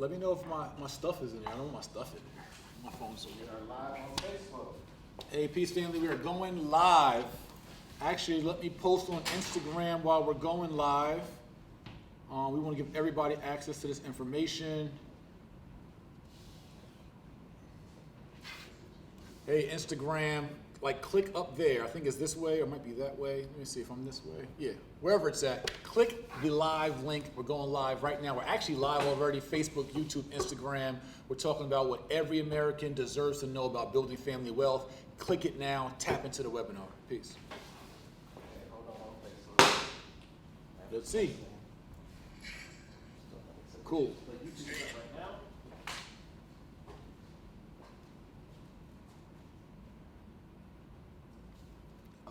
Let me know if my stuff is in there. I don't know my stuff in there. My phone's so We are live on Facebook. Hey, Peace Family, we are going live. Actually, let me post on Instagram while we're going live. We want to give everybody access to this information. Hey, Instagram, like click up there. I think it's this way or it might be that way. Let me see if I'm this way. Yeah, wherever it's at. Click the live link. We're going live right now. We're actually live already. Facebook, YouTube, Instagram. We're talking about what every American deserves to know about building family wealth. Click it now. Tap into the webinar. Peace. Okay, hold on. Okay, so Let's see. Cool. the YouTube is up right now.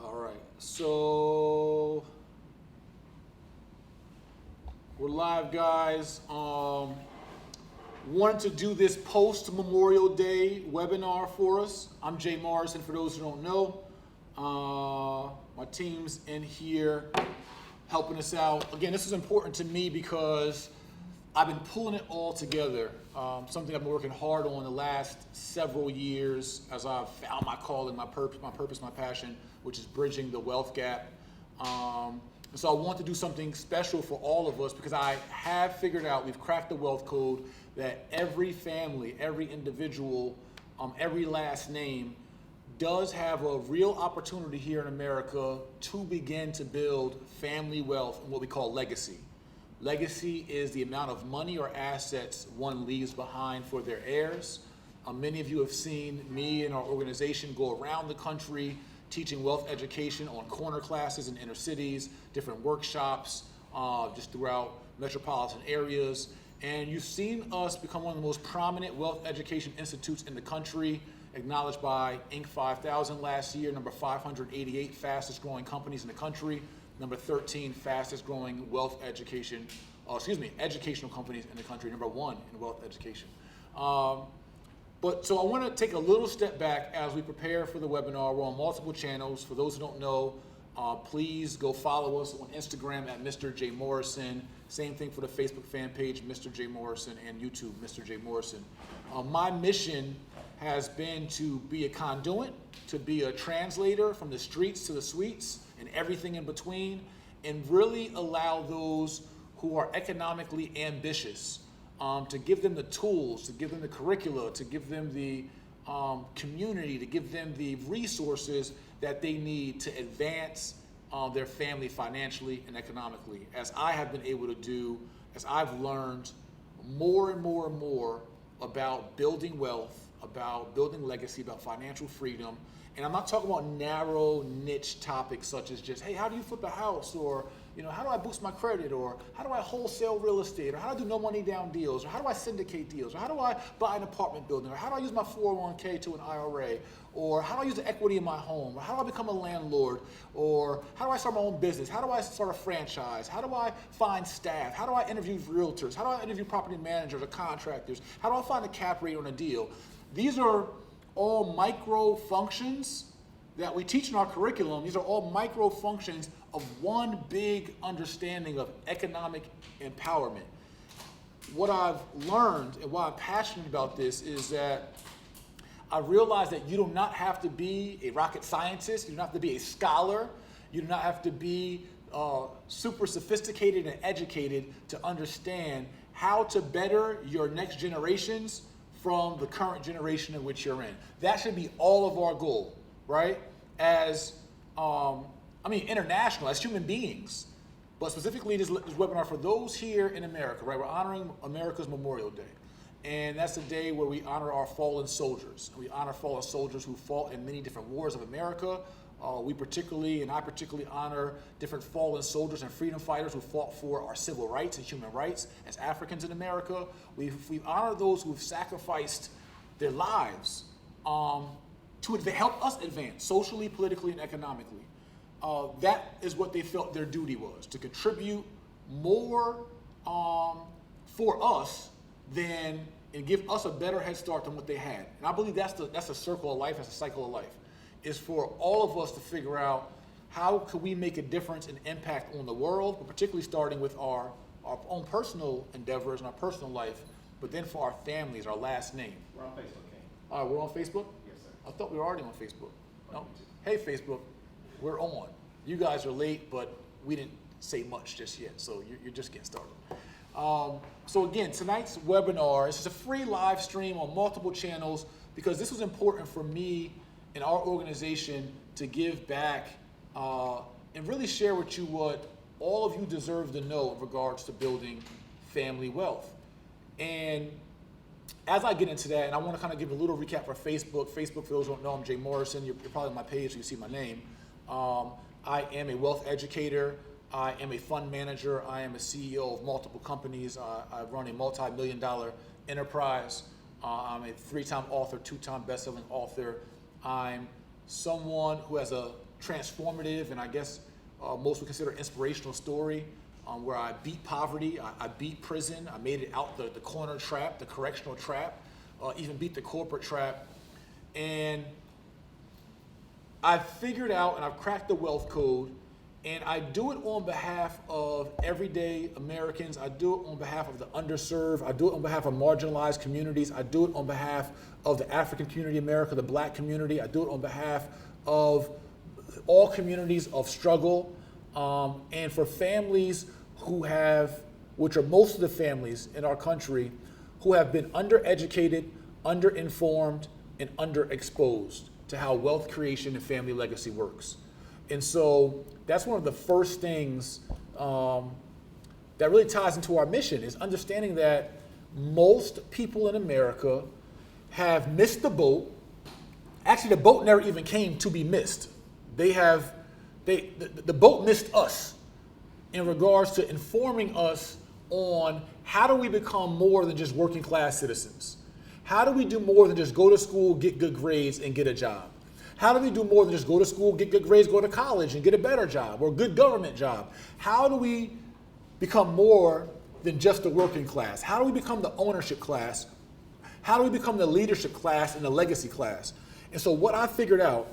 All right, so we're live, guys. Wanted to do this post Memorial Day webinar for us. I'm Jay Morrison, for those who don't know. My team's in here helping us out. Again, this is important to me because I've been pulling it all together. Something I've been working hard on the last several years as I've found my calling, my purpose, my passion, which is bridging the wealth gap. And so I want to do something special for all of us because I have figured out, we've cracked the wealth code, that every family, every individual, every last name does have a real opportunity here in America to begin to build family wealth and what we call legacy. Legacy is the amount of money or assets one leaves behind for their heirs. Many of you have seen me and our organization go around the country teaching wealth education on corner classes in inner cities, different workshops, just throughout metropolitan areas. And you've seen us become one of the most prominent wealth education institutes in the country, acknowledged by Inc. 5000 last year, number 588 fastest growing companies in the country, number 13 fastest growing educational companies in the country, number 1 in wealth education. So I want to take a little step back as we prepare for the webinar. We're on multiple channels. For those who don't know, please go follow us on Instagram at Mr. J Morrison. Same thing for the Facebook fan page, Mr. J Morrison, and YouTube, Mr. J Morrison. My mission has been to be a conduit, to be a translator from the streets to the suites and everything in between, and really allow those who are economically ambitious to give them the tools, to give them the curricula, to give them the community, to give them the resources that they need to advance their family financially and economically. As I have been able to do, as I've learned more and more and more about building wealth, about building legacy, about financial freedom. And I'm not talking about narrow niche topics such as just, hey, how do you flip a house? Or, how do I boost my credit? Or how do I wholesale real estate? Or how do I do no money down deals? Or how do I syndicate deals? Or how do I buy an apartment building? Or how do I use my 401k to an IRA? Or how do I use the equity in my home? Or how do I become a landlord? Or how do I start my own business? How do I start a franchise? How do I find staff? How do I interview realtors? How do I interview property managers or contractors? How do I find a cap rate on a deal? These are all micro functions that we teach in our curriculum. These are all micro functions of one big understanding of economic empowerment. What I've learned and why I'm passionate about this is that I realize that you do not have to be a rocket scientist, you don't have to be a scholar, you do not have to be super sophisticated and educated to understand how to better your next generations from the current generation in which you're in. That should be all of our goal, right? As, international, as human beings. But specifically this webinar for those here in America, right? We're honoring America's Memorial Day. And that's the day where we honor our fallen soldiers. We honor fallen soldiers who fought in many different wars of America. I particularly honor different fallen soldiers and freedom fighters who fought for our civil rights and human rights as Africans in America. We've honored those who've sacrificed their lives to help us advance socially, politically, and economically. That is what they felt their duty was, to contribute more for us and give us a better head start than what they had. And I believe that's a circle of life, that's a cycle of life, is for all of us to figure out how can we make a difference and impact on the world, but particularly starting with our own personal endeavors and our personal life but then for our families, our last name. We're on Facebook, King. All right, we're on Facebook? Yes, sir. I thought we were already on Facebook. No? Hey, Facebook, we're on. You guys are late, but we didn't say much just yet, so you're just getting started. So again, tonight's webinar, this is a free live stream on multiple channels because this was important for me and our organization to give back and really share with you what all of you deserve to know in regards to building family wealth. And as I get into that, and I want to kind of give a little recap for Facebook. Facebook, for those who don't know, I'm Jay Morrison. You're probably on my page, so you see my name. I am a wealth educator. I am a fund manager. I am a CEO of multiple companies. I run a multi-million-dollar enterprise. I'm a 3-time author, 2-time best-selling author. I'm someone who has a transformative and I guess most would consider inspirational story where I beat poverty, I beat prison, I made it out the corner trap, the correctional trap, even beat the corporate trap. And I've figured out and I've cracked the wealth code, and I do it on behalf of everyday Americans. I do it on behalf of the underserved. I do it on behalf of marginalized communities. I do it on behalf of the African community in America, the black community. I do it on behalf of all communities of struggle, and for families who have, which are most of the families in our country, who have been undereducated, underinformed, and underexposed to how wealth creation and family legacy works. And so that's one of the first things that really ties into our mission, is understanding that most people in America have missed the boat. Actually, the boat never even came to be missed. The boat missed us in regards to informing us on how do we become more than just working class citizens? How do we do more than just go to school, get good grades, and get a job? How do we do more than just go to school, get good grades, go to college, and get a better job or a good government job? How do we become more than just the working class? How do we become the ownership class? How do we become the leadership class and the legacy class? And so what I figured out,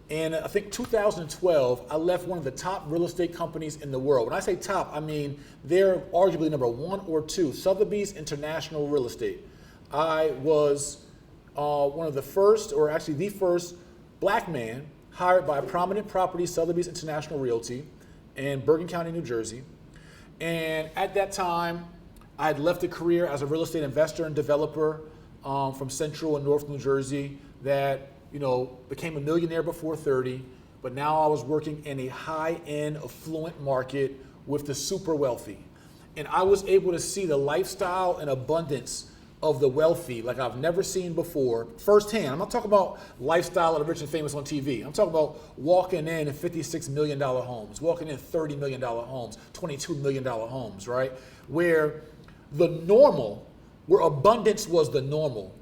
in I think 2012, I left one of the top real estate companies in the world. When I say top, I mean they're arguably number 1 or 2, Sotheby's International Real Estate. I was one of the first, or actually the first, black man hired by a prominent property, Sotheby's International Realty, in Bergen County, New Jersey. And at that time, I had left a career as a real estate investor and developer from Central and North New Jersey that, became a millionaire before 30, but now I was working in a high-end, affluent market with the super wealthy. And I was able to see the lifestyle and abundance of the wealthy like I've never seen before firsthand. I'm not talking about lifestyle of the rich and famous on TV. I'm talking about walking in $56 million homes, walking in $30 million homes, $22 million homes, right? Where the normal, where abundance was the normal.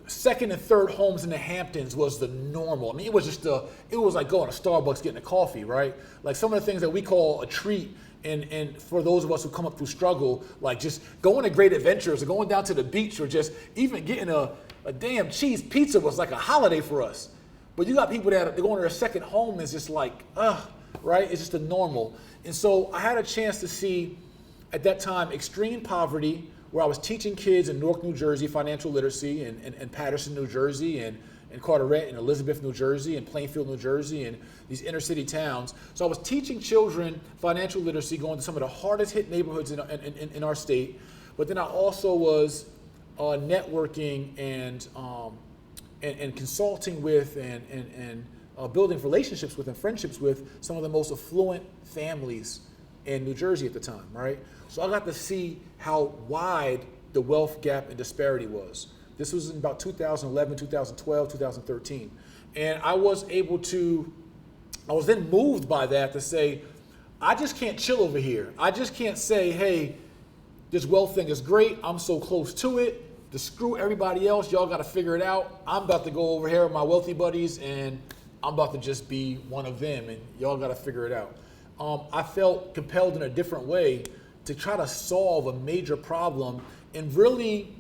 Second and third homes in the Hamptons was the normal. I mean, it was like going to Starbucks getting a coffee, right? Like some of the things that we call a treat, and for those of us who come up through struggle, like just going to great adventures or going down to the beach or just even getting a damn cheese pizza was like a holiday for us. But you got people that they're going to their second home is just like, right? It's just a normal. And so I had a chance to see at that time extreme poverty, where I was teaching kids in Newark, New Jersey, financial literacy, and Patterson, New Jersey, and Carteret, and Elizabeth, New Jersey, and Plainfield, New Jersey, and these inner city towns. So I was teaching children financial literacy, going to some of the hardest hit neighborhoods in our state. But then I also was networking and consulting with and building relationships with and friendships with some of the most affluent families in New Jersey at the time, right? So I got to see how wide the wealth gap and disparity was. This was in about 2011, 2012, 2013. And I was then moved by that to say, I just can't chill over here. I just can't say, hey, this wealth thing is great. I'm so close to it. To screw everybody else, y'all got to figure it out. I'm about to go over here with my wealthy buddies, and I'm about to just be one of them, and y'all got to figure it out. I felt compelled in a different way to try to solve a major problem and really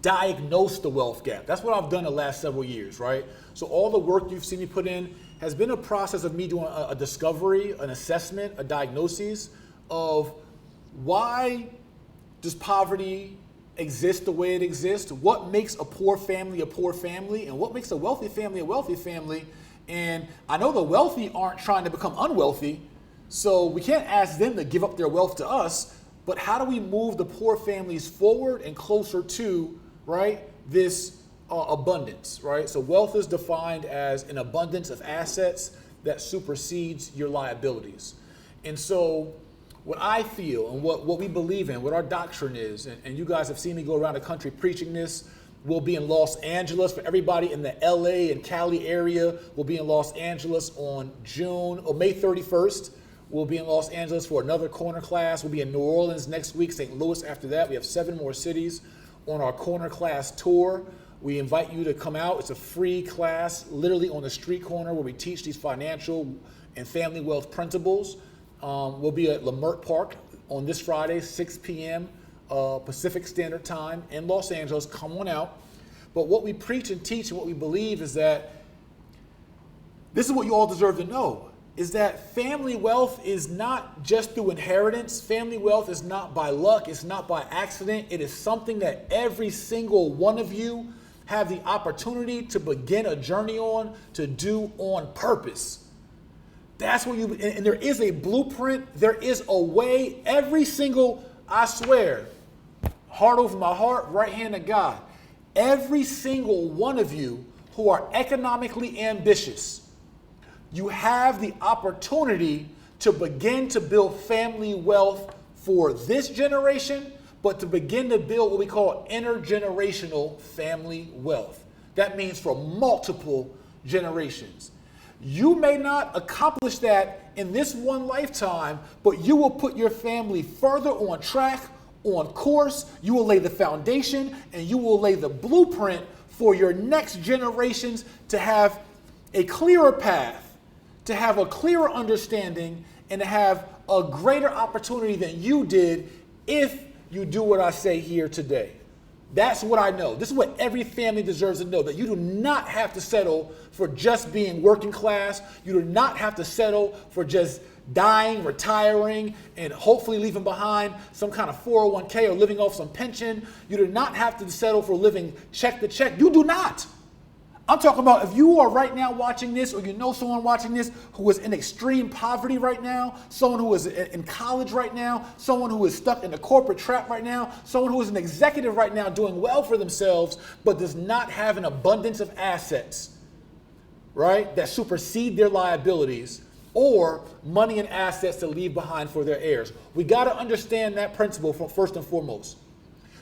diagnose the wealth gap. That's what I've done the last several years, right? So all the work you've seen me put in has been a process of me doing a discovery, an assessment, a diagnosis of why does poverty exists the way it exists, what makes a poor family, and what makes a wealthy family. And I know the wealthy aren't trying to become unwealthy, so we can't ask them to give up their wealth to us, but how do we move the poor families forward and closer to, right, this abundance, right? So wealth is defined as an abundance of assets that supersedes your liabilities. And so what I feel and what we believe in, what our doctrine is, and you guys have seen me go around the country preaching this. We'll be in Los Angeles. For everybody in the LA and Cali area, we'll be in Los Angeles on May 31st. We'll be in Los Angeles for another corner class. We'll be in New Orleans next week, St. Louis after that. We have 7 more cities on our corner class tour. We invite you to come out. It's a free class, literally on the street corner, where we teach these financial and family wealth principles. We'll be at Leimert Park on this Friday, 6 p.m. Pacific Standard Time in Los Angeles. Come on out. But what we preach and teach and what we believe is that this is what you all deserve to know, is that family wealth is not just through inheritance. Family wealth is not by luck. It's not by accident. It is something that every single one of you have the opportunity to begin a journey on, to do on purpose. That's what and there is a blueprint. There is a way. Every single, I swear, heart over my heart, right hand of God, every single one of you who are economically ambitious, you have the opportunity to begin to build family wealth for this generation, but to begin to build what we call intergenerational family wealth. That means for multiple generations. You may not accomplish that in this one lifetime, but you will put your family further on track, on course. You will lay the foundation and you will lay the blueprint for your next generations to have a clearer path, to have a clearer understanding, and to have a greater opportunity than you did if you do what I say here today. That's what I know. This is what every family deserves to know, that you do not have to settle for just being working class. You do not have to settle for just dying, retiring, and hopefully leaving behind some kind of 401k or living off some pension. You do not have to settle for living check to check. You do not. I'm talking about if you are right now watching this, or you know someone watching this who is in extreme poverty right now, someone who is in college right now, someone who is stuck in a corporate trap right now, someone who is an executive right now doing well for themselves, but does not have an abundance of assets, right, that supersede their liabilities, or money and assets to leave behind for their heirs. We got to understand that principle first and foremost.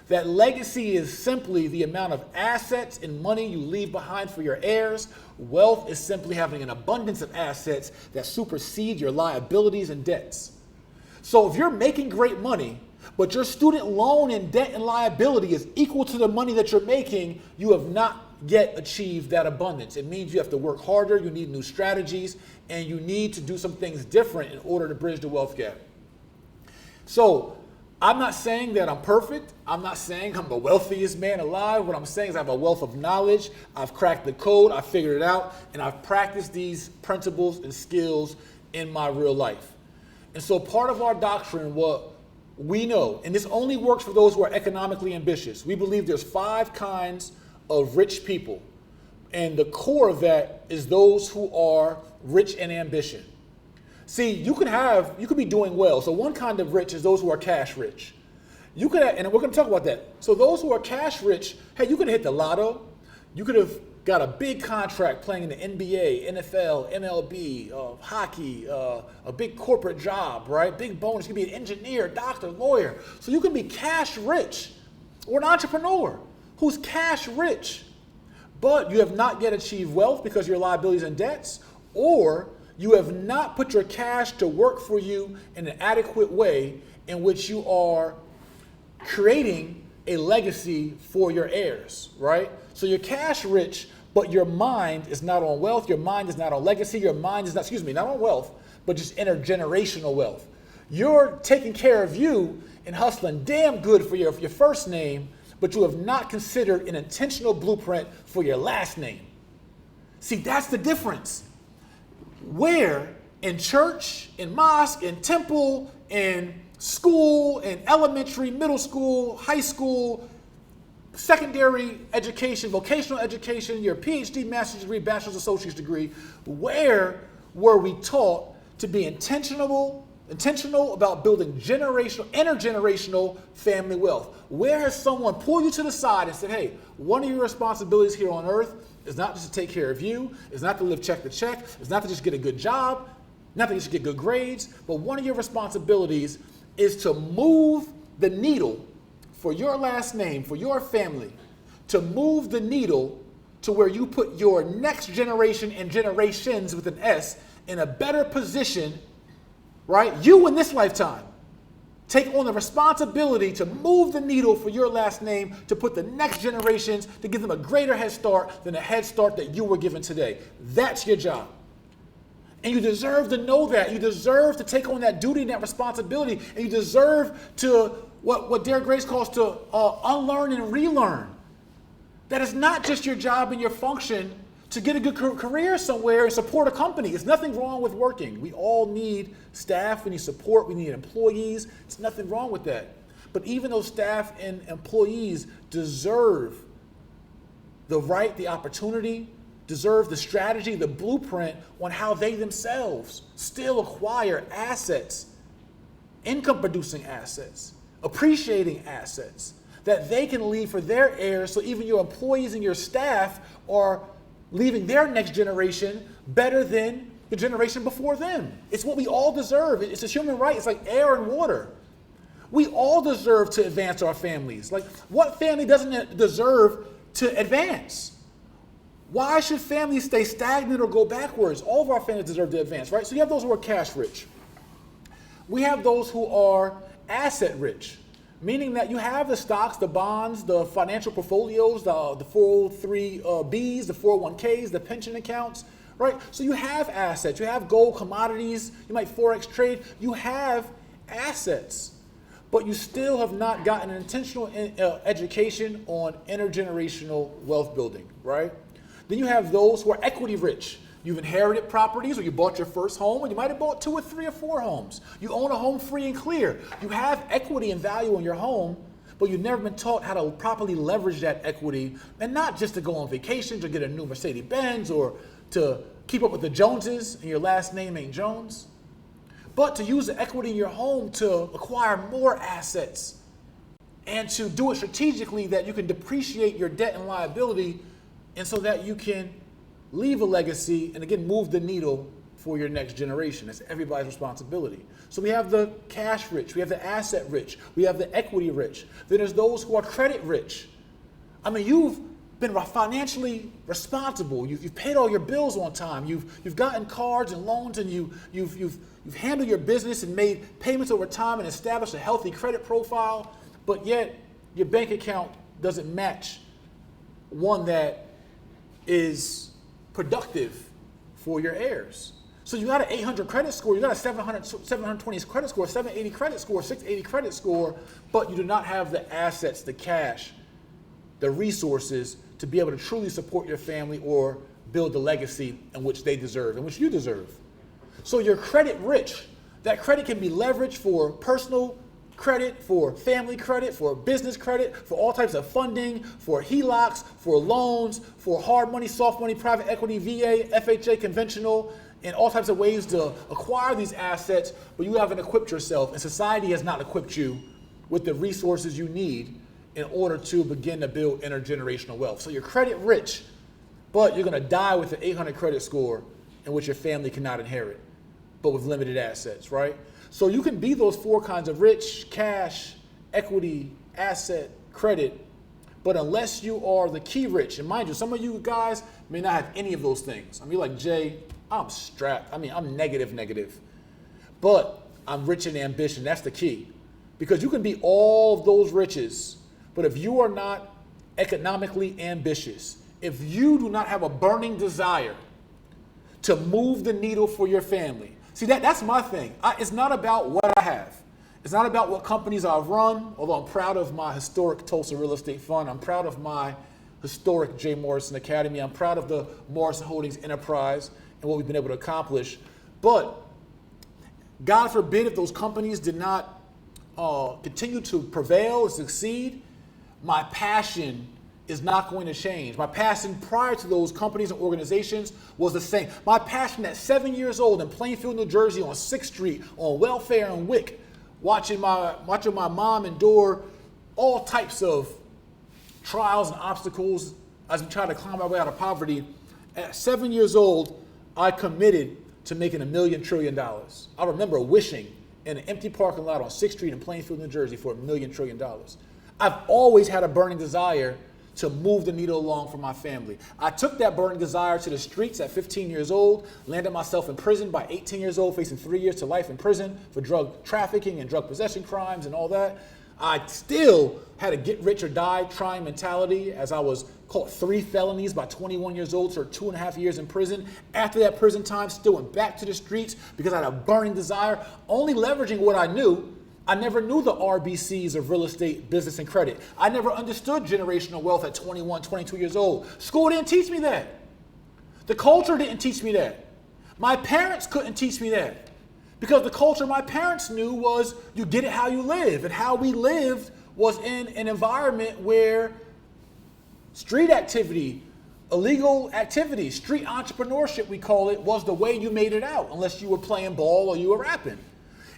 That legacy is simply the amount of assets and money you leave behind for your heirs. Wealth is simply having an abundance of assets that supersede your liabilities and debts. So if you're making great money, but your student loan and debt and liability is equal to the money that you're making, you have not yet achieved that abundance. It means you have to work harder, you need new strategies, and you need to do some things different in order to bridge the wealth gap. So I'm not saying that I'm perfect. I'm not saying I'm the wealthiest man alive. What I'm saying is I have a wealth of knowledge. I've cracked the code. I figured it out. And I've practiced these principles and skills in my real life. And so part of our doctrine, what we know, and this only works for those who are economically ambitious. We believe there's 5 kinds of rich people. And the core of that is those who are rich in ambition. See, you could be doing well. So one kind of rich is those who are cash rich. You could have, and we're going to talk about that. So those who are cash rich, hey, you could have hit the lotto. You could have got a big contract playing in the NBA, NFL, MLB, hockey, a big corporate job, right? Big bonus. You could be an engineer, doctor, lawyer. So you can be cash rich, or an entrepreneur who's cash rich, but you have not yet achieved wealth because of your liabilities and debts, or you have not put your cash to work for you in an adequate way in which you are creating a legacy for your heirs, right? So you're cash rich, but your mind is not on wealth. Your mind is not on legacy. Your mind is not, not on wealth, but just intergenerational wealth. You're taking care of you and hustling damn good for your first name, but you have not considered an intentional blueprint for your last name. See, that's the difference. Where in church, in mosque, in temple, in school, in elementary, middle school, high school, secondary education, vocational education, your PhD, master's degree, bachelor's, associate's degree, where were we taught to be intentional about building intergenerational family wealth? Where has someone pulled you to the side and said, hey, one of your responsibilities here on earth is not just to take care of you, it's not to live check to check, it's not to just get a good job, not to just get good grades, but one of your responsibilities is to move the needle for your last name, for your family, to move the needle to where you put your next generation and generations with an S in a better position, right? You in this lifetime take on the responsibility to move the needle for your last name, to put the next generations, to give them a greater head start than the head start that you were given today. That's your job. And you deserve to know that. You deserve to take on that duty and that responsibility. And you deserve to, what Derek Grace calls to unlearn and relearn. That is not just your job and your function to get a good career somewhere and support a company. There's nothing wrong with working. We all need staff, we need support, we need employees. There's nothing wrong with that. But even those staff and employees deserve the right, the opportunity, deserve the strategy, the blueprint on how they themselves still acquire assets, income producing assets, appreciating assets that they can leave for their heirs, so even your employees and your staff are leaving their next generation better than the generation before them. It's what we all deserve. It's a human right. It's like air and water. We all deserve to advance our families. Like, what family doesn't deserve to advance? Why should families stay stagnant or go backwards? All of our families deserve to advance, right? So you have those who are cash rich. We have those who are asset rich, meaning that you have the stocks, the bonds, the financial portfolios, the 403Bs, the 401Ks, the pension accounts, right? So you have assets, you have gold, commodities, you might Forex trade, you have assets, but you still have not gotten an intentional education on intergenerational wealth building, right? Then you have those who are equity rich. You've inherited properties, or you bought your first home, and you might have bought 2 or 3 or 4 homes. You own a home free and clear. You have equity and value in your home, but you've never been taught how to properly leverage that equity, and not just to go on vacations or get a new Mercedes-Benz or to keep up with the Joneses and your last name ain't Jones, but to use the equity in your home to acquire more assets and to do it strategically that you can depreciate your debt and liability, and so that you can leave a legacy and again move the needle for your next generation. It's everybody's responsibility. So we have the cash rich, we have the asset rich, we have the equity rich. Then there's those who are credit rich. I mean, you've been financially responsible. You've paid all your bills on time. You've gotten cards and loans, and you've handled your business and made payments over time and established a healthy credit profile. But yet your bank account doesn't match one that is productive for your heirs. So you got an 800 credit score, you got a 720 credit score, 780 credit score, 680 credit score, but you do not have the assets, the cash, the resources to be able to truly support your family or build the legacy in which they deserve, in which you deserve. So you're credit rich. That credit can be leveraged for personal credit, for family credit, for business credit, for all types of funding, for HELOCs, for loans, for hard money, soft money, private equity, VA, FHA, conventional, and all types of ways to acquire these assets, but you haven't equipped yourself, and society has not equipped you with the resources you need in order to begin to build intergenerational wealth. So you're credit rich, but you're gonna die with an 800 credit score in which your family cannot inherit, but with limited assets, right? So you can be those 4 kinds of rich: cash, equity, asset, credit, but unless you are the key rich, and mind you, some of you guys may not have any of those things. I mean, like, Jay, I'm strapped. I mean, I'm negative, but I'm rich in ambition. That's the key. Because you can be all of those riches, but if you are not economically ambitious, if you do not have a burning desire to move the needle for your family, see, that's my thing. It's not about what I have. It's not about what companies I've run, although I'm proud of my historic Tulsa real estate fund. I'm proud of my historic Jay-Morrison-Academy. I'm proud of the Morrison Holdings enterprise and what we've been able to accomplish. But God forbid if those companies did not continue to prevail and succeed, my passion is not going to change. My passion prior to those companies and organizations was the same. My passion at 7 years old in Plainfield, New Jersey on 6th Street on Welfare and Wick, watching my mom endure all types of trials and obstacles as we try to climb our way out of poverty. At 7 years old, I committed to making $1 million trillion. I remember wishing in an empty parking lot on 6th Street in Plainfield, New Jersey for $1 million trillion. I've always had a burning desire to move the needle along for my family. I took that burning desire to the streets at 15 years old, landed myself in prison by 18 years old, facing 3 years to life in prison for drug trafficking and drug possession crimes and all that. I still had a get rich or die trying mentality as I was caught 3 felonies by 21 years old, served 2.5 years in prison. After that prison time, still went back to the streets because I had a burning desire, only leveraging what I knew. I never knew the RBCs of real estate, business, and credit. I never understood generational wealth at 21, 22 years old. School didn't teach me that. The culture didn't teach me that. My parents couldn't teach me that. Because the culture my parents knew was you get it how you live. And how we lived was in an environment where street activity, illegal activity, street entrepreneurship, we call it, was the way you made it out, unless you were playing ball or you were rapping.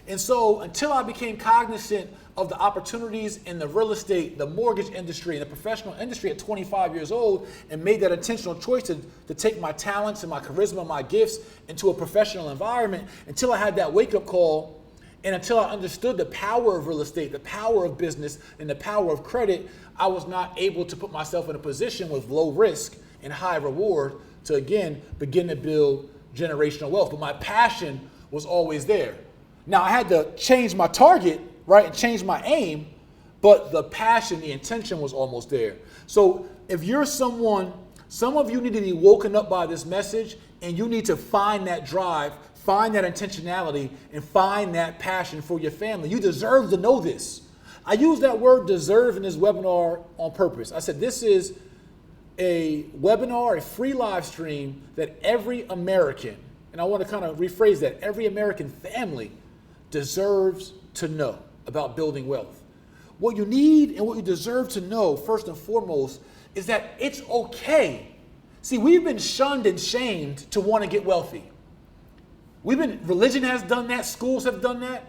And so until I became cognizant of the opportunities in the real estate, the mortgage industry, and the professional industry at 25 years old, and made that intentional choice to take my talents and my charisma and my gifts into a professional environment, until I had that wake-up call, and until I understood the power of real estate, the power of business, and the power of credit, I was not able to put myself in a position with low risk and high reward to, again, begin to build generational wealth. But my passion was always there. Now, I had to change my target, right, and change my aim, but the passion, the intention was almost there. So if you're someone, some of you need to be woken up by this message, and you need to find that drive, find that intentionality, and find that passion for your family. You deserve to know this. I use that word deserve in this webinar on purpose. I said this is a webinar, a free live stream that every American, and I want to kind of rephrase that, every American family deserves to know about building wealth. What you need and what you deserve to know, first and foremost, is that it's okay. See, we've been shunned and shamed to want to get wealthy. Religion has done that, schools have done that.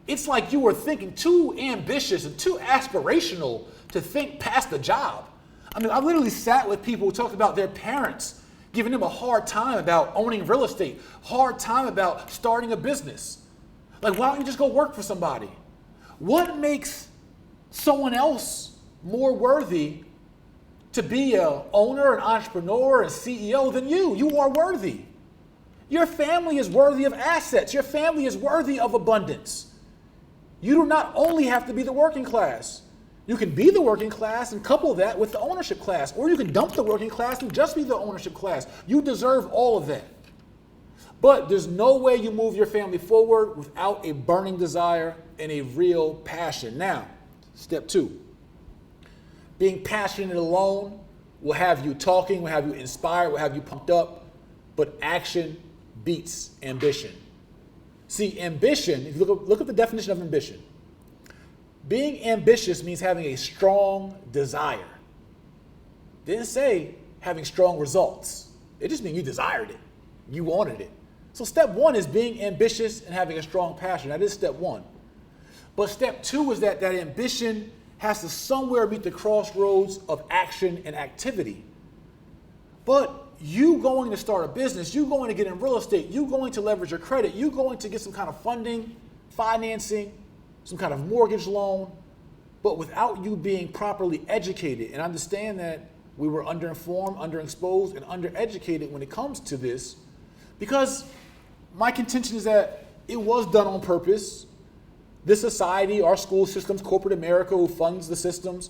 It's like you were thinking too ambitious and too aspirational to think past the job. I mean, I literally sat with people who talked about their parents giving them a hard time about owning real estate, hard time about starting a business. Like, why don't you just go work for somebody? What makes someone else more worthy to be an owner, an entrepreneur, a CEO than you? You are worthy. Your family is worthy of assets. Your family is worthy of abundance. You do not only have to be the working class. You can be the working class and couple that with the ownership class, or you can dump the working class and just be the ownership class. You deserve all of that. But there's no way you move your family forward without a burning desire and a real passion. Now, step 2. Being passionate alone will have you talking, will have you inspired, will have you pumped up, but action beats ambition. See, ambition, if you look at the definition of ambition, being ambitious means having a strong desire. It didn't say having strong results. It just means you desired it. You wanted it. So step 1 is being ambitious and having a strong passion. That is step 1. But step 2 is that ambition has to somewhere meet the crossroads of action and activity. But you going to start a business, you going to get in real estate, you going to leverage your credit, you going to get some kind of funding, financing, some kind of mortgage loan, but without you being properly educated. And understand that we were underinformed, underexposed, and undereducated when it comes to this, because my contention is that it was done on purpose. This society, our school systems, corporate America who funds the systems,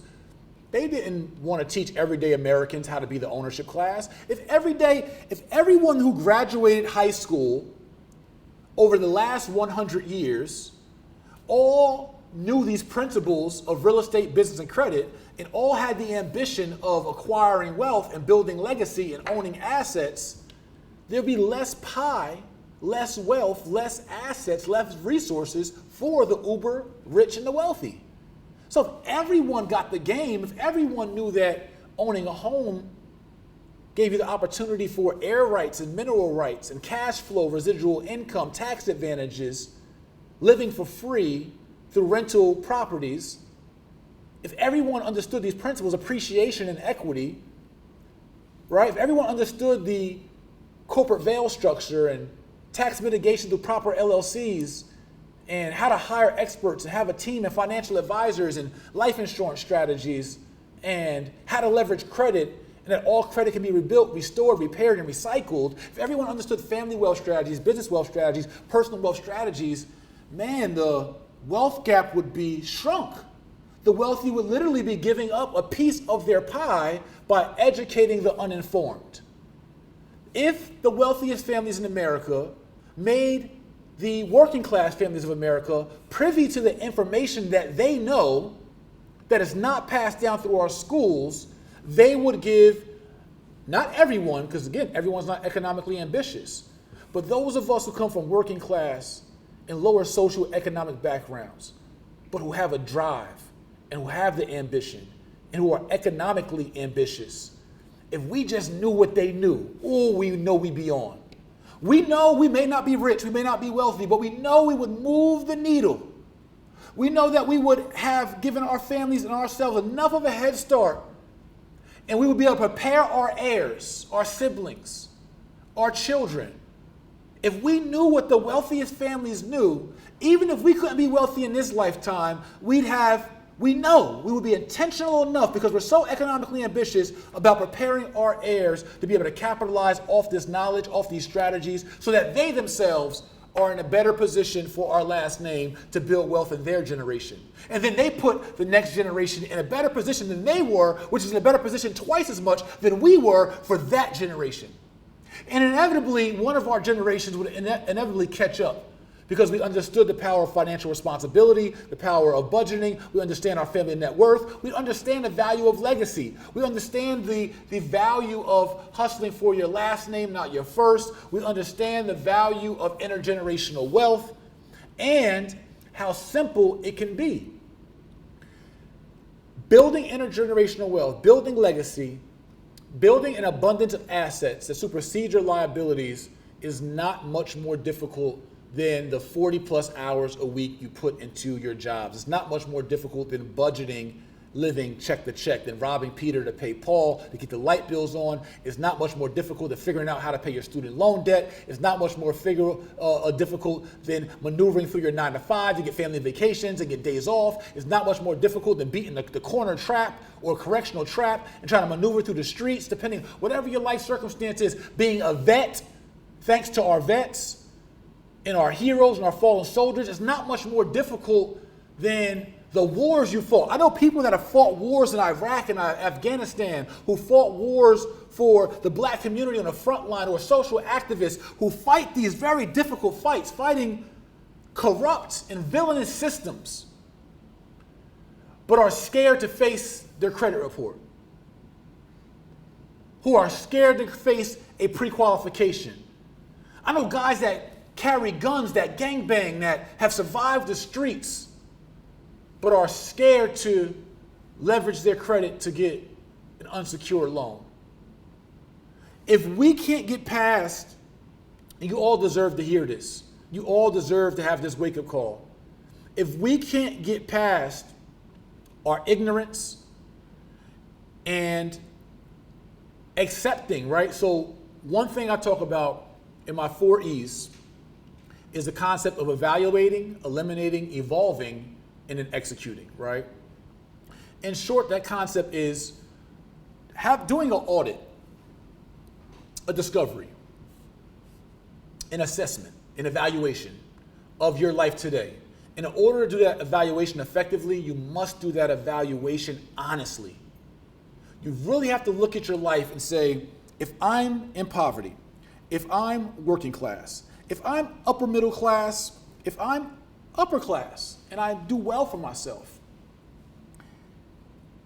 they didn't want to teach everyday Americans how to be the ownership class. If everyone who graduated high school over the last 100 years all knew these principles of real estate, business, and credit, and all had the ambition of acquiring wealth and building legacy and owning assets, there'd be less pie, less wealth, less assets, less resources for the uber rich and the wealthy. So if everyone got the game, if everyone knew that owning a home gave you the opportunity for air rights and mineral rights and cash flow, residual income, tax advantages, living for free through rental properties, if everyone understood these principles, appreciation and equity, right? If everyone understood the corporate veil structure and tax mitigation through proper LLCs and how to hire experts and have a team and financial advisors and life insurance strategies and how to leverage credit and that all credit can be rebuilt, restored, repaired, and recycled. If everyone understood family wealth strategies, business wealth strategies, personal wealth strategies, man, the wealth gap would be shrunk. The wealthy would literally be giving up a piece of their pie by educating the uninformed. If the wealthiest families in America made the working class families of America privy to the information that they know that is not passed down through our schools, they would give, not everyone, because again, everyone's not economically ambitious, but those of us who come from working class and lower social economic backgrounds, but who have a drive and who have the ambition and who are economically ambitious, if we just knew what they knew, we know we'd be on. We know we may not be rich, we may not be wealthy, but we know we would move the needle. We know that we would have given our families and ourselves enough of a head start, and we would be able to prepare our heirs, our siblings, our children. If we knew what the wealthiest families knew, even if we couldn't be wealthy in this lifetime, we would be intentional enough because we're so economically ambitious about preparing our heirs to be able to capitalize off this knowledge, off these strategies, so that they themselves are in a better position for our last name to build wealth in their generation. And then they put the next generation in a better position than they were, which is in a better position twice as much than we were for that generation. And inevitably, one of our generations would inevitably catch up because we understood the power of financial responsibility, the power of budgeting, we understand our family net worth, we understand the value of legacy, we understand the value of hustling for your last name, not your first, we understand the value of intergenerational wealth and how simple it can be. Building intergenerational wealth, building legacy, building an abundance of assets that supersede your liabilities is not much more difficult than the 40 plus hours a week you put into your jobs. It's not much more difficult than budgeting, living check to check, than robbing Peter to pay Paul to keep the light bills on. It's not much more difficult than figuring out how to pay your student loan debt. It's not much more difficult than maneuvering through your 9 to 5 to get family vacations and get days off. It's not much more difficult than beating the corner trap or correctional trap and trying to maneuver through the streets, depending, whatever your life circumstances, being a vet, thanks to our vets, and our heroes and our fallen soldiers. Is not much more difficult than the wars you fought. I know people that have fought wars in Iraq and Afghanistan, who fought wars for the black community on the front line, or social activists who fight these very difficult fights, fighting corrupt and villainous systems, but are scared to face their credit report, who are scared to face a pre-qualification. I know guys that carry guns, that gangbang, that have survived the streets, but are scared to leverage their credit to get an unsecured loan. If we can't get past, and you all deserve to hear this, you all deserve to have this wake-up call. If we can't get past our ignorance and accepting, right? So one thing I talk about in my 4 E's is the concept of evaluating, eliminating, evolving, and then executing, right? In short, that concept is doing an audit, a discovery, an assessment, an evaluation of your life today. And in order to do that evaluation effectively, you must do that evaluation honestly. You really have to look at your life and say, if I'm in poverty, if I'm working class, if I'm upper middle class, if I'm upper class, and I do well for myself,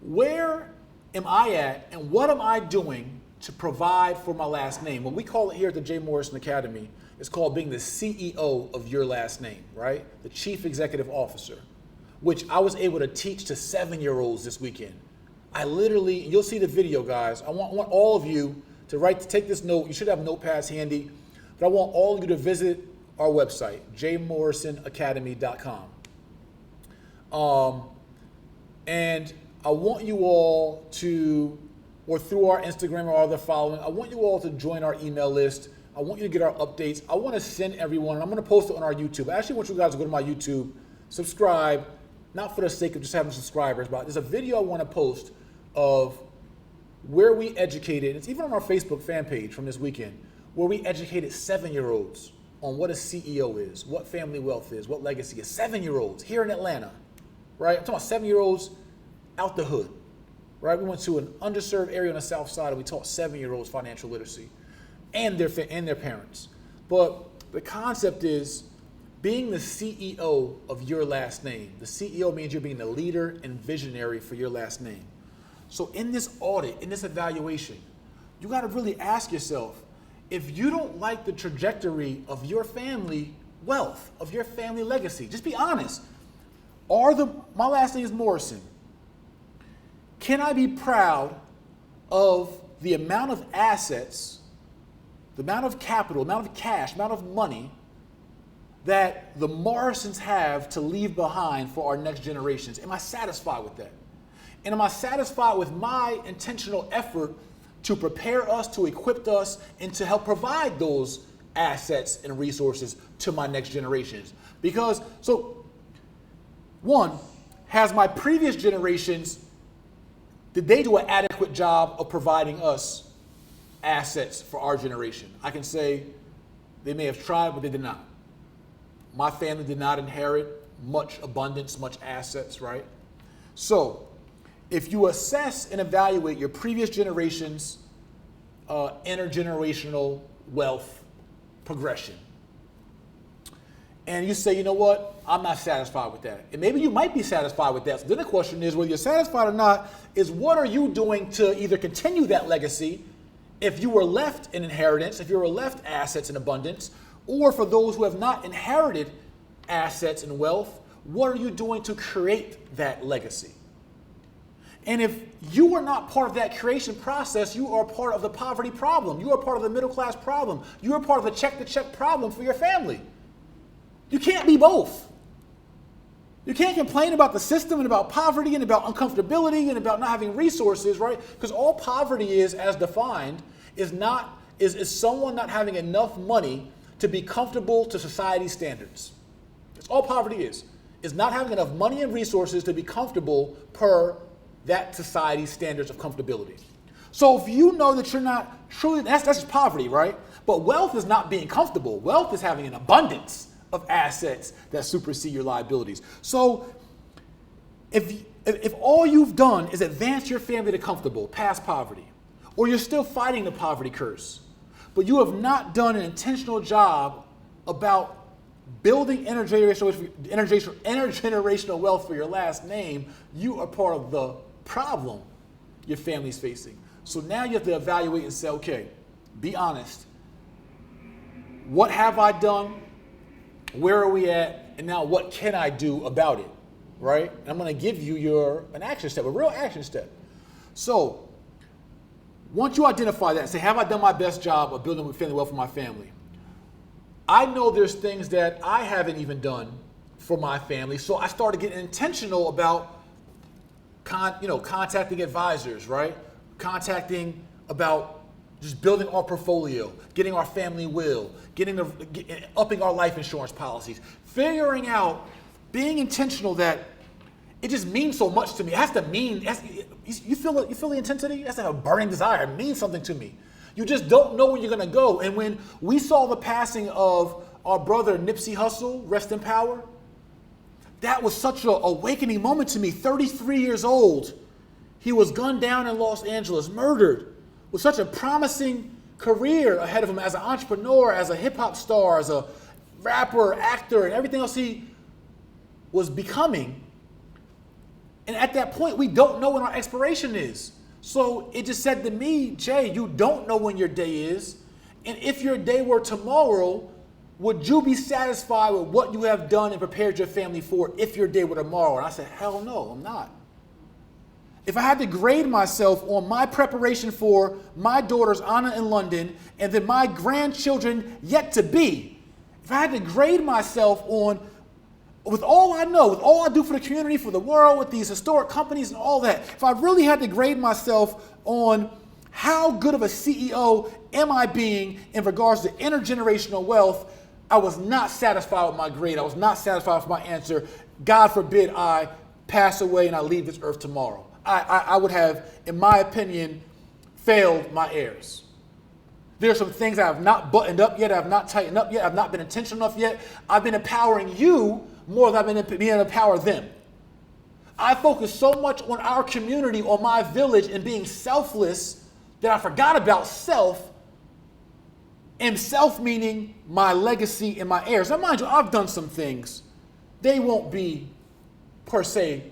where am I at and what am I doing to provide for my last name? What we call it here at the Jay-Morrison-Academy is called being the CEO of your last name, right? The Chief Executive Officer. which I was able to teach to 7-year-olds this weekend. I literally, you'll see the video, guys. I want all of you to take this note. You should have notepads handy, but I want all of you to visit our website, jay-morrison-academy.com. And I want you all to, or through our Instagram or other following, I want you all to join our email list. I want you to get our updates. I want to send everyone, and I'm going to post it on our YouTube. I actually want you guys to go to my YouTube, subscribe, not for the sake of just having subscribers, but there's a video I want to post of where we educated, it's even on our Facebook fan page from this weekend, where we educated 7-year-olds on what a CEO is, what family wealth is, what legacy is. 7-year-olds here in Atlanta, right? I'm talking about 7-year-olds out the hood, right? We went to an underserved area on the south side and we taught 7-year-olds financial literacy and their parents. But the concept is being the CEO of your last name. The CEO means you're being the leader and visionary for your last name. So in this audit, in this evaluation, you got to really ask yourself, if you don't like the trajectory of your family wealth, of your family legacy, just be honest. My last name is Morrison. Can I be proud of the amount of assets, the amount of capital, amount of cash, amount of money that the Morrisons have to leave behind for our next generations? Am I satisfied with that? And am I satisfied with my intentional effort to prepare us, to equip us, and to help provide those assets and resources to my next generations? Because, so, one, has my previous generations, did they do an adequate job of providing us assets for our generation? I can say they may have tried, but they did not. My family did not inherit much abundance, much assets, right? So, if you assess and evaluate your previous generation's intergenerational wealth progression, and you say, you know what, I'm not satisfied with that. And maybe you might be satisfied with that. So then the question is, whether you're satisfied or not, is what are you doing to either continue that legacy if you were left an inheritance, if you were left assets in abundance, or for those who have not inherited assets and wealth, what are you doing to create that legacy? And if you are not part of that creation process, you are part of the poverty problem. You are part of the middle class problem. You are part of the check-to-check problem for your family. You can't be both. You can't complain about the system and about poverty and about uncomfortability and about not having resources, right? Because all poverty is, as defined, is someone not having enough money to be comfortable to society's standards. That's all poverty is not having enough money and resources to be comfortable per that society's standards of comfortability. So if you know that you're not truly, that's just poverty, right? But wealth is not being comfortable. Wealth is having an abundance of assets that supersede your liabilities. So if all you've done is advance your family to comfortable, past poverty, or you're still fighting the poverty curse, but you have not done an intentional job about building intergenerational wealth for your last name, you are part of the problem your family's facing. So now you have to evaluate and say, okay, be honest. What have I done? Where are we at? And now what can I do about it? Right? And I'm going to give you an action step, a real action step. So once you identify that and say, have I done my best job of building family wealth for my family? I know there's things that I haven't even done for my family, so I started getting intentional about contacting advisors, right? Contacting about just building our portfolio, getting our family will, upping our life insurance policies, figuring out, being intentional that it just means so much to me. It has to mean, you feel the intensity? It has to have a burning desire. It means something to me. You just don't know where you're going to go. And when we saw the passing of our brother Nipsey Hussle, rest in power, that was such an awakening moment to me. 33 years old, he was gunned down in Los Angeles, murdered, with such a promising career ahead of him as an entrepreneur, as a hip-hop star, as a rapper, actor, and everything else he was becoming. And at that point, we don't know when our expiration is. So it just said to me, Jay, you don't know when your day is. And if your day were tomorrow, would you be satisfied with what you have done and prepared your family for if your day were tomorrow? And I said, hell no, I'm not. If I had to grade myself on my preparation for my daughters, Anna in London, and then my grandchildren yet to be, if I had to grade myself on, with all I know, with all I do for the community, for the world, with these historic companies and all that, if I really had to grade myself on how good of a CEO am I being in regards to intergenerational wealth, I was not satisfied with my grade. I was not satisfied with my answer. God forbid I pass away and I leave this earth tomorrow. I would have, in my opinion, failed my heirs. There are some things I have not buttoned up yet, I have not tightened up yet, I have not been intentional enough yet. I've been empowering you more than I've been being able to empower them. I focus so much on our community, on my village, and being selfless that I forgot about self, and self meaning my legacy and my heirs. Now, mind you, I've done some things. They won't be, per se,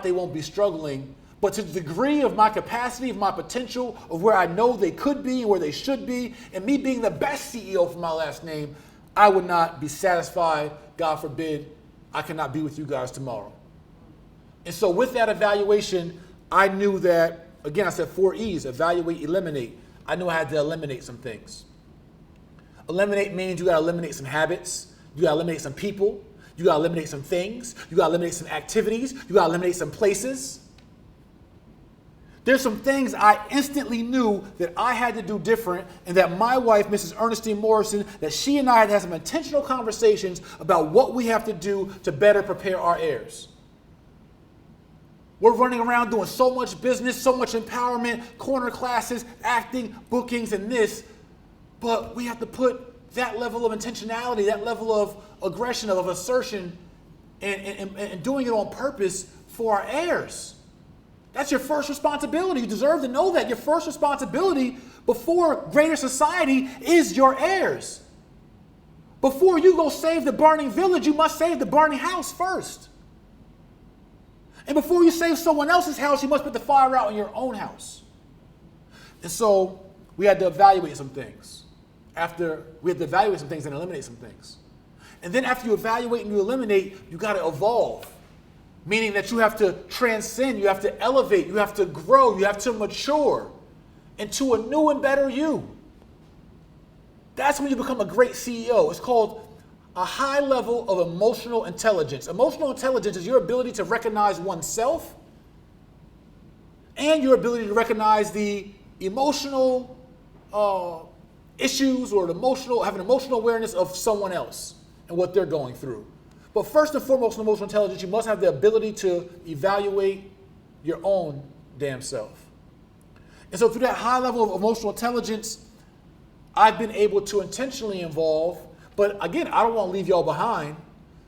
they won't be struggling. But to the degree of my capacity, of my potential, of where I know they could be and where they should be, and me being the best CEO for my last name, I would not be satisfied. God forbid, I cannot be with you guys tomorrow. And so with that evaluation, I knew that, again, I said 4 E's, evaluate, eliminate. I knew I had to eliminate some things. Eliminate means you got to eliminate some habits. You got to eliminate some people. You got to eliminate some things. You got to eliminate some activities. You got to eliminate some places. There's some things I instantly knew that I had to do different, and that my wife, Mrs. Ernestine Morrison, that she and I had to have some intentional conversations about what we have to do to better prepare our heirs. We're running around doing so much business, so much empowerment, corner classes, acting, bookings, and this, but we have to put that level of intentionality, that level of aggression, of assertion, and doing it on purpose for our heirs. That's your first responsibility. You deserve to know that. Your first responsibility before greater society is your heirs. Before you go save the burning village, you must save the burning house first. And before you save someone else's house, you must put the fire out in your own house. And so we had to evaluate some things. After we had to evaluate some things and eliminate some things. And then after you evaluate and you eliminate, you got to evolve. Meaning that you have to transcend, you have to elevate, you have to grow, you have to mature into a new and better you. That's when you become a great CEO. It's called a high level of emotional intelligence. Emotional intelligence is your ability to recognize oneself and your ability to recognize the emotional issues or have an emotional awareness of someone else and what they're going through. But first and foremost in emotional intelligence, you must have the ability to evaluate your own damn self. And so through that high level of emotional intelligence, I've been able to intentionally evolve. But again, I don't want to leave y'all behind.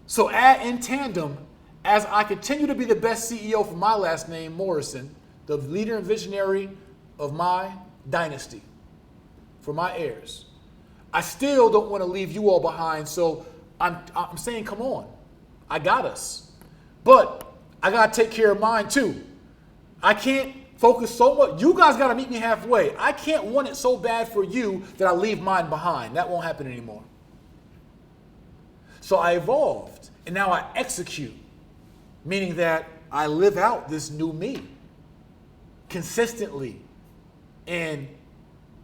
So in tandem, as I continue to be the best CEO for my last name, Morrison, the leader and visionary of my dynasty, for my heirs, I still don't want to leave you all behind. So I'm saying, come on, I got us. But I got to take care of mine too. I can't focus so much. You guys got to meet me halfway. I can't want it so bad for you that I leave mine behind. That won't happen anymore. So I evolved, and now I execute, meaning that I live out this new me consistently and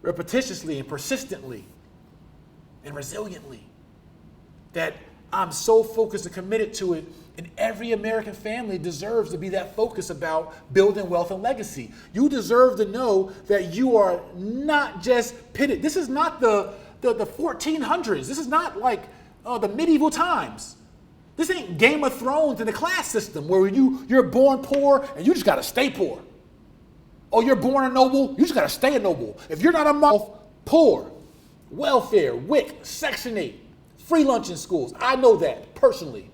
repetitiously and persistently and resiliently. That I'm so focused and committed to it, and every American family deserves to be that focused about building wealth and legacy. You deserve to know that you are not just pitted. This is not the 1400s. This is not like the medieval times. This ain't Game of Thrones in the class system where you're born poor and you just got to stay poor. Or you're born a noble, you just got to stay a noble. If you're not a poor, welfare, WIC, Section 8, free lunch in schools. I know that personally.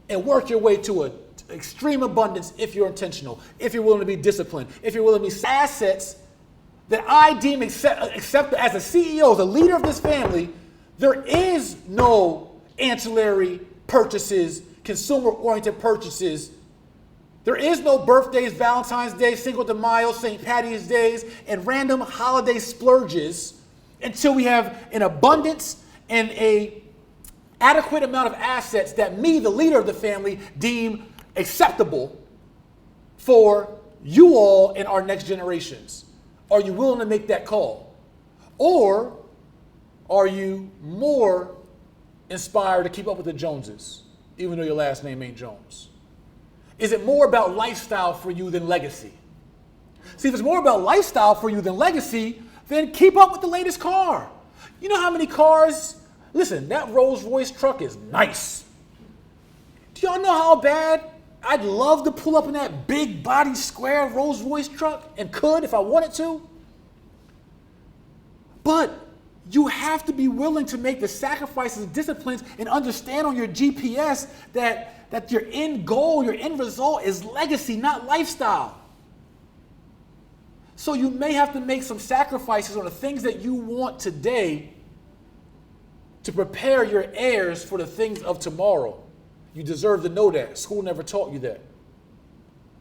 And work your way to an extreme abundance if you're intentional, if you're willing to be disciplined, if you're willing to be assets that I deem accept as a CEO, as a leader of this family. There is no ancillary purchases, consumer-oriented purchases. There is no birthdays, Valentine's Day, Cinco de Mayo, St. Patty's Days, and random holiday splurges until we have an abundance and a adequate amount of assets that me, the leader of the family, deem acceptable for you all and our next generations? Are you willing to make that call? Or are you more inspired to keep up with the Joneses, even though your last name ain't Jones? Is it more about lifestyle for you than legacy? See, if it's more about lifestyle for you than legacy, then keep up with the latest car. You know how many cars? Listen, that Rolls Royce truck is nice. Do y'all know how bad I'd love to pull up in that big body square Rolls Royce truck, and could if I wanted to? But you have to be willing to make the sacrifices and disciplines and understand on your GPS that your end goal, your end result is legacy, not lifestyle. So you may have to make some sacrifices on the things that you want today to prepare your heirs for the things of tomorrow. You deserve to know that. School never taught you that.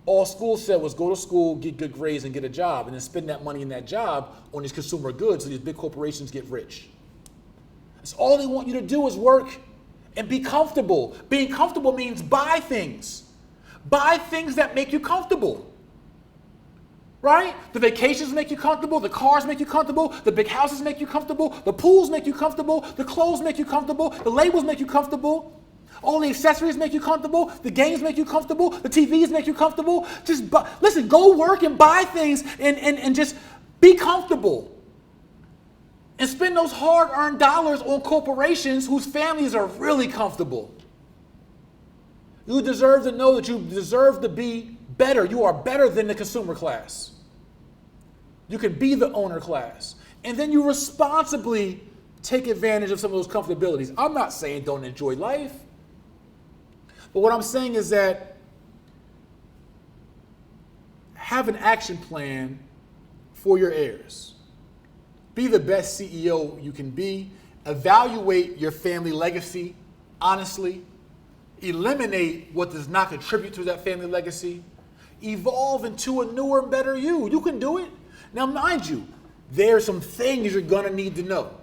All school said was go to school, get good grades, and get a job, and then spend that money in that job on these consumer goods so these big corporations get rich. That's all they want you to do is work and be comfortable. Being comfortable means buy things. Buy things that make you comfortable. Right? The vacations make you comfortable, the cars make you comfortable, the big houses make you comfortable, the pools make you comfortable, the clothes make you comfortable, the labels make you comfortable. All the accessories make you comfortable. The games make you comfortable. The TVs make you comfortable. Listen, go work and buy things and just be comfortable. And spend those hard-earned dollars on corporations whose families are really comfortable. You deserve to know that you deserve to be better. You are better than the consumer class. You can be the owner class. And then you responsibly take advantage of some of those comfortabilities. I'm not saying don't enjoy life. But what I'm saying is that have an action plan for your heirs. Be the best CEO you can be. Evaluate your family legacy honestly. Eliminate what does not contribute to that family legacy. Evolve into a newer and better you. You can do it. Now, mind you, there are some things you're going to need to know.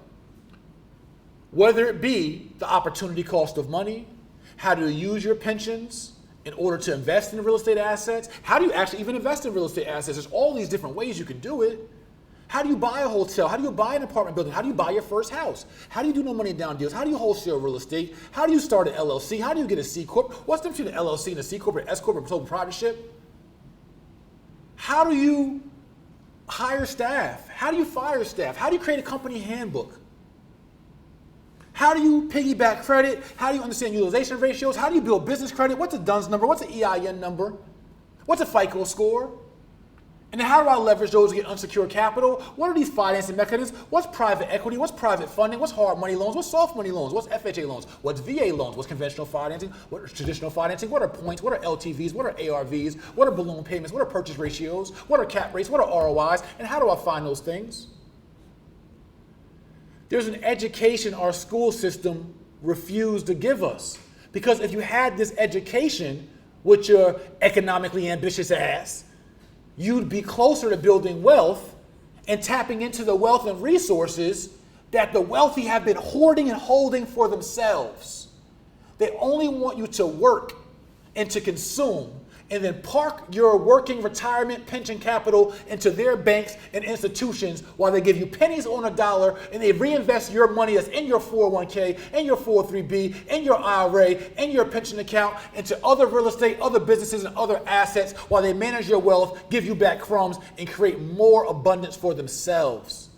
Whether it be the opportunity cost of money, how do you use your pensions in order to invest in real estate assets? How do you actually even invest in real estate assets? There's all these different ways you can do it. How do you buy a hotel? How do you buy an apartment building? How do you buy your first house? How do you do no money down deals? How do you wholesale real estate? How do you start an LLC? How do you get a C Corp? What's the difference between an LLC and a C Corp or S Corp or sole proprietorship? How do you hire staff? How do you fire staff? How do you create a company handbook? How do you piggyback credit? How do you understand utilization ratios? How do you build business credit? What's a DUNS number? What's an EIN number? What's a FICO score? And then how do I leverage those to get unsecured capital? What are these financing mechanisms? What's private equity? What's private funding? What's hard money loans? What's soft money loans? What's FHA loans? What's VA loans? What's conventional financing? What is traditional financing? What are points? What are LTVs? What are ARVs? What are balloon payments? What are purchase ratios? What are cap rates? What are ROIs? And how do I find those things? There's an education our school system refused to give us. Because if you had this education with your economically ambitious ass, you'd be closer to building wealth and tapping into the wealth and resources that the wealthy have been hoarding and holding for themselves. They only want you to work and to consume and then park your working retirement pension capital into their banks and institutions while they give you pennies on a dollar and they reinvest your money that's in your 401k, and your 403b, and your IRA, and your pension account into other real estate, other businesses, and other assets while they manage your wealth, give you back crumbs, and create more abundance for themselves.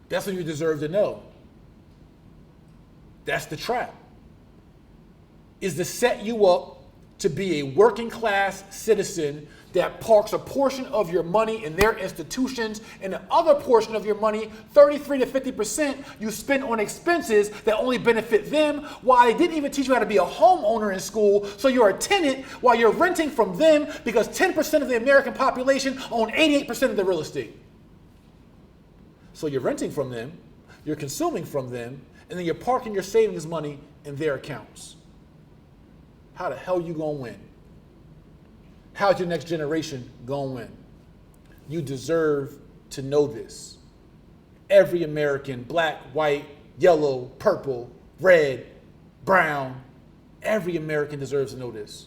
That's what you deserve to know. That's the trap. Is to set you up to be a working class citizen that parks a portion of your money in their institutions and the other portion of your money, 33 to 50%, you spend on expenses that only benefit them, while they didn't even teach you how to be a homeowner in school, so you're a tenant while you're renting from them because 10% of the American population own 88% of the real estate. So you're renting from them, you're consuming from them, and then you're parking your savings money in their accounts. How the hell you gonna win? How's your next generation gonna win? You deserve to know this. Every American, black, white, yellow, purple, red, brown. Every American deserves to know this.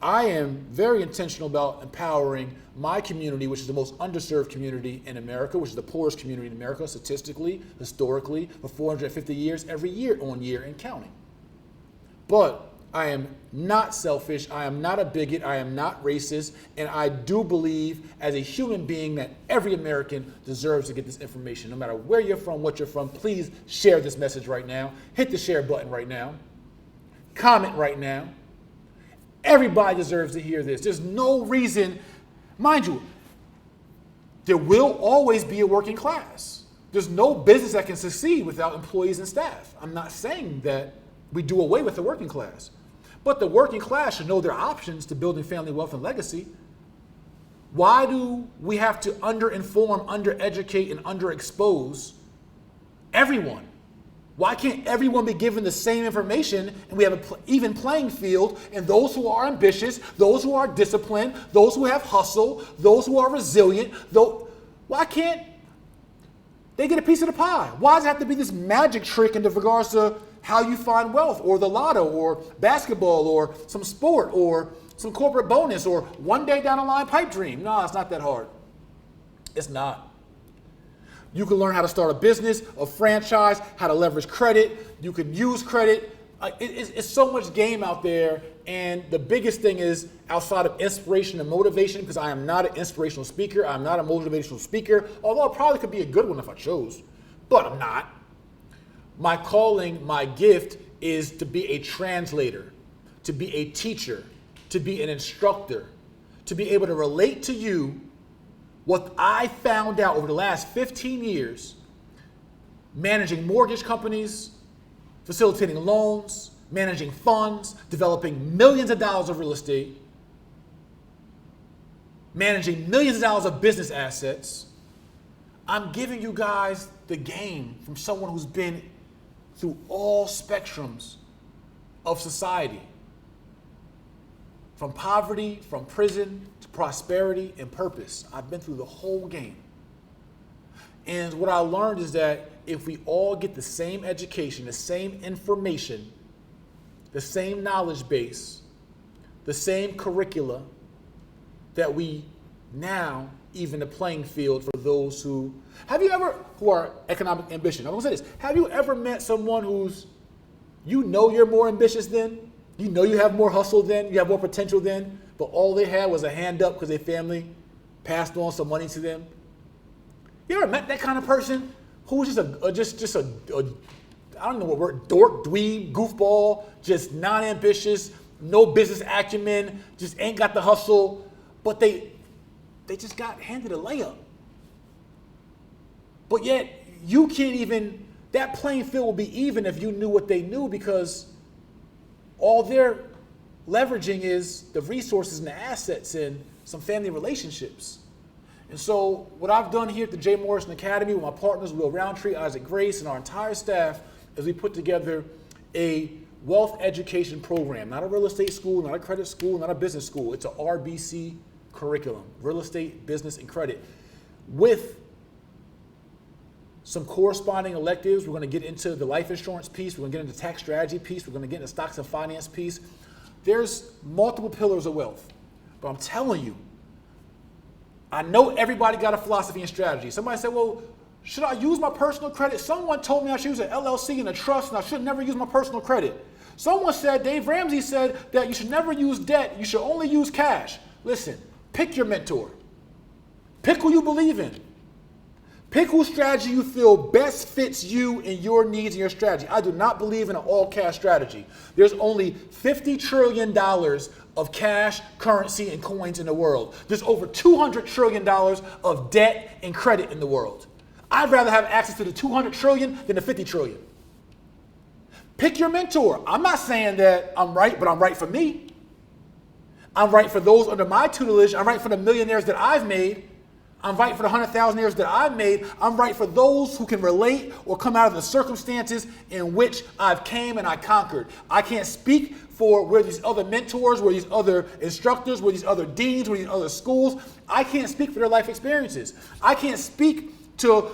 I am very intentional about empowering my community, which is the most underserved community in America, which is the poorest community in America, statistically, historically, for 450 years, every year on year and counting. But I am not selfish, I am not a bigot, I am not racist, and I do believe as a human being that every American deserves to get this information. No matter where you're from, what you're from, please share this message right now. Hit the share button right now. Comment right now. Everybody deserves to hear this. There's no reason, mind you, there will always be a working class. There's no business that can succeed without employees and staff. I'm not saying that we do away with the working class, but the working class should know their options to building family wealth and legacy. Why do we have to underinform, undereducate, and underexpose everyone? Why can't everyone be given the same information and we have an even playing field, and those who are ambitious, those who are disciplined, those who have hustle, those who are resilient, why can't they get a piece of the pie? Why does it have to be this magic trick in regards to how you find wealth, or the lotto, or basketball, or some sport, or some corporate bonus, or one day down the line pipe dream? No, it's not that hard. It's not. You can learn how to start a business, a franchise, how to leverage credit. You can use credit. It's so much game out there. And the biggest thing is, outside of inspiration and motivation, because I am not an inspirational speaker, I'm not a motivational speaker, although I probably could be a good one if I chose, but I'm not. My calling, my gift is to be a translator, to be a teacher, to be an instructor, to be able to relate to you what I found out over the last 15 years, managing mortgage companies, facilitating loans, managing funds, developing millions of dollars of real estate, managing millions of dollars of business assets. I'm giving you guys the game from someone who's been through all spectrums of society. From poverty, from prison, to prosperity and purpose. I've been through the whole game. And what I learned is that if we all get the same education, the same information, the same knowledge base, the same curricula, that we now even the playing field for those who are economic ambition. I'm gonna say this. Have you ever met someone who's, you're more ambitious than, you have more hustle than, you have more potential than, but all they had was a hand up because their family passed on some money to them? You ever met that kind of person who was just a I don't know what word, dork, dweeb, goofball, just non-ambitious, no business acumen, just ain't got the hustle, but they just got handed a layup. But yet you can't even, that playing field would be even if you knew what they knew, because all they're leveraging is the resources and the assets and some family relationships. And so what I've done here at the Jay-Morrison-Academy with my partners, Will Roundtree, Isaac Grace, and our entire staff, is we put together a wealth education program, not a real estate school, not a credit school, not a business school. It's a RBC curriculum, real estate, business, and credit, with some corresponding electives. We're going to get into the life insurance piece. We're going to get into tax strategy piece. We're going to get into stocks and finance piece. There's multiple pillars of wealth. But I'm telling you, I know everybody got a philosophy and strategy. Somebody said, well, should I use my personal credit? Someone told me I should use an LLC and a trust, and I should never use my personal credit. Someone said, Dave Ramsey said, that you should never use debt. You should only use cash. Listen, pick your mentor. Pick who you believe in. Pick whose strategy you feel best fits you and your needs and your strategy. I do not believe in an all-cash strategy. There's only $50 trillion of cash, currency, and coins in the world. There's over $200 trillion of debt and credit in the world. I'd rather have access to the 200 trillion than the 50 trillion. Pick your mentor. I'm not saying that I'm right, but I'm right for me. I'm right for those under my tutelage. I'm right for the millionaires that I've made. I'm right for the 100,000 that I've made. I'm right for those who can relate or come out of the circumstances in which I've came and I conquered. I can't speak for where these other mentors, where these other instructors, where these other deans, where these other schools. I can't speak for their life experiences. I can't speak to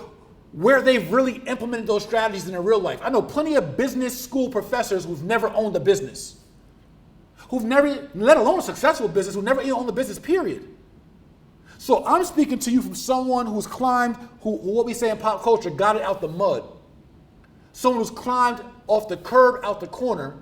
where they've really implemented those strategies in their real life. I know plenty of business school professors who've never owned a business, who've never, let alone a successful business, who never even owned a business, period. So I'm speaking to you from someone who's climbed, who what we say in pop culture, got it out the mud. Someone who's climbed off the curb, out the corner,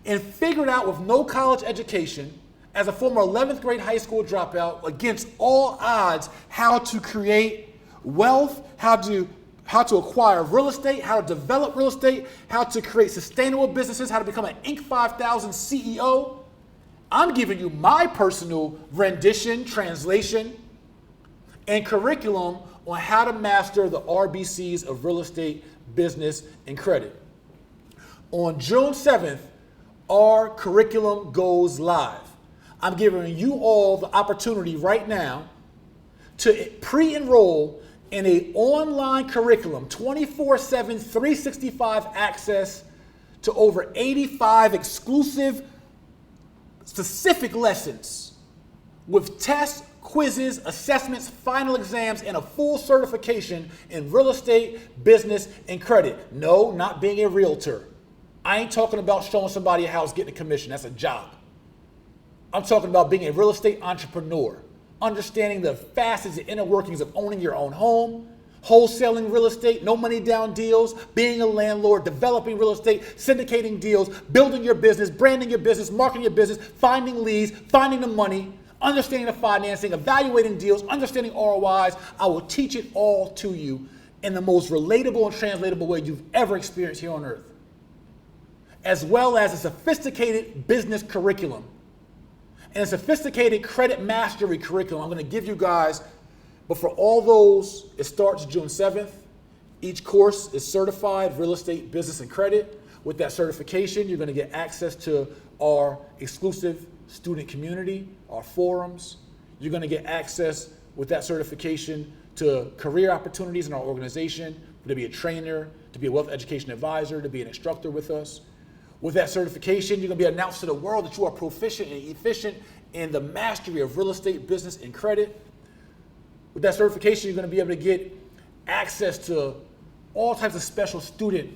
and figured out with no college education, as a former 11th grade high school dropout, against all odds, how to create wealth, how to acquire real estate, how to develop real estate, how to create sustainable businesses, how to become an Inc. 5000 CEO. I'm giving you my personal rendition, translation, and curriculum on how to master the RBCs of real estate, business, and credit. On June 7th, our curriculum goes live. I'm giving you all the opportunity right now to pre-enroll in an online curriculum, 24/7, 365 access to over 85 exclusive, specific lessons with tests, quizzes, assessments, final exams, and a full certification in real estate, business, and credit. No, not being a realtor. I ain't talking about showing somebody a house, getting a commission. That's a job. I'm talking about being a real estate entrepreneur, understanding the facets and inner workings of owning your own home, wholesaling real estate, no money down deals, being a landlord, developing real estate, syndicating deals, building your business, branding your business, marketing your business, finding leads, finding the money, understanding the financing, evaluating deals, understanding ROIs. I will teach it all to you in the most relatable and translatable way you've ever experienced here on earth, as well as a sophisticated business curriculum and a sophisticated credit mastery curriculum I'm going to give you guys. But for all those, it starts June 7th. Each course is certified, real estate, business, and credit. With that certification, you're going to get access to our exclusive student community, our forums. You're going to get access with that certification to career opportunities in our organization, to be a trainer, to be a wealth education advisor, to be an instructor with us. With that certification, you're going to be announced to the world that you are proficient and efficient in the mastery of real estate, business, and credit. With that certification, you're going to be able to get access to all types of special student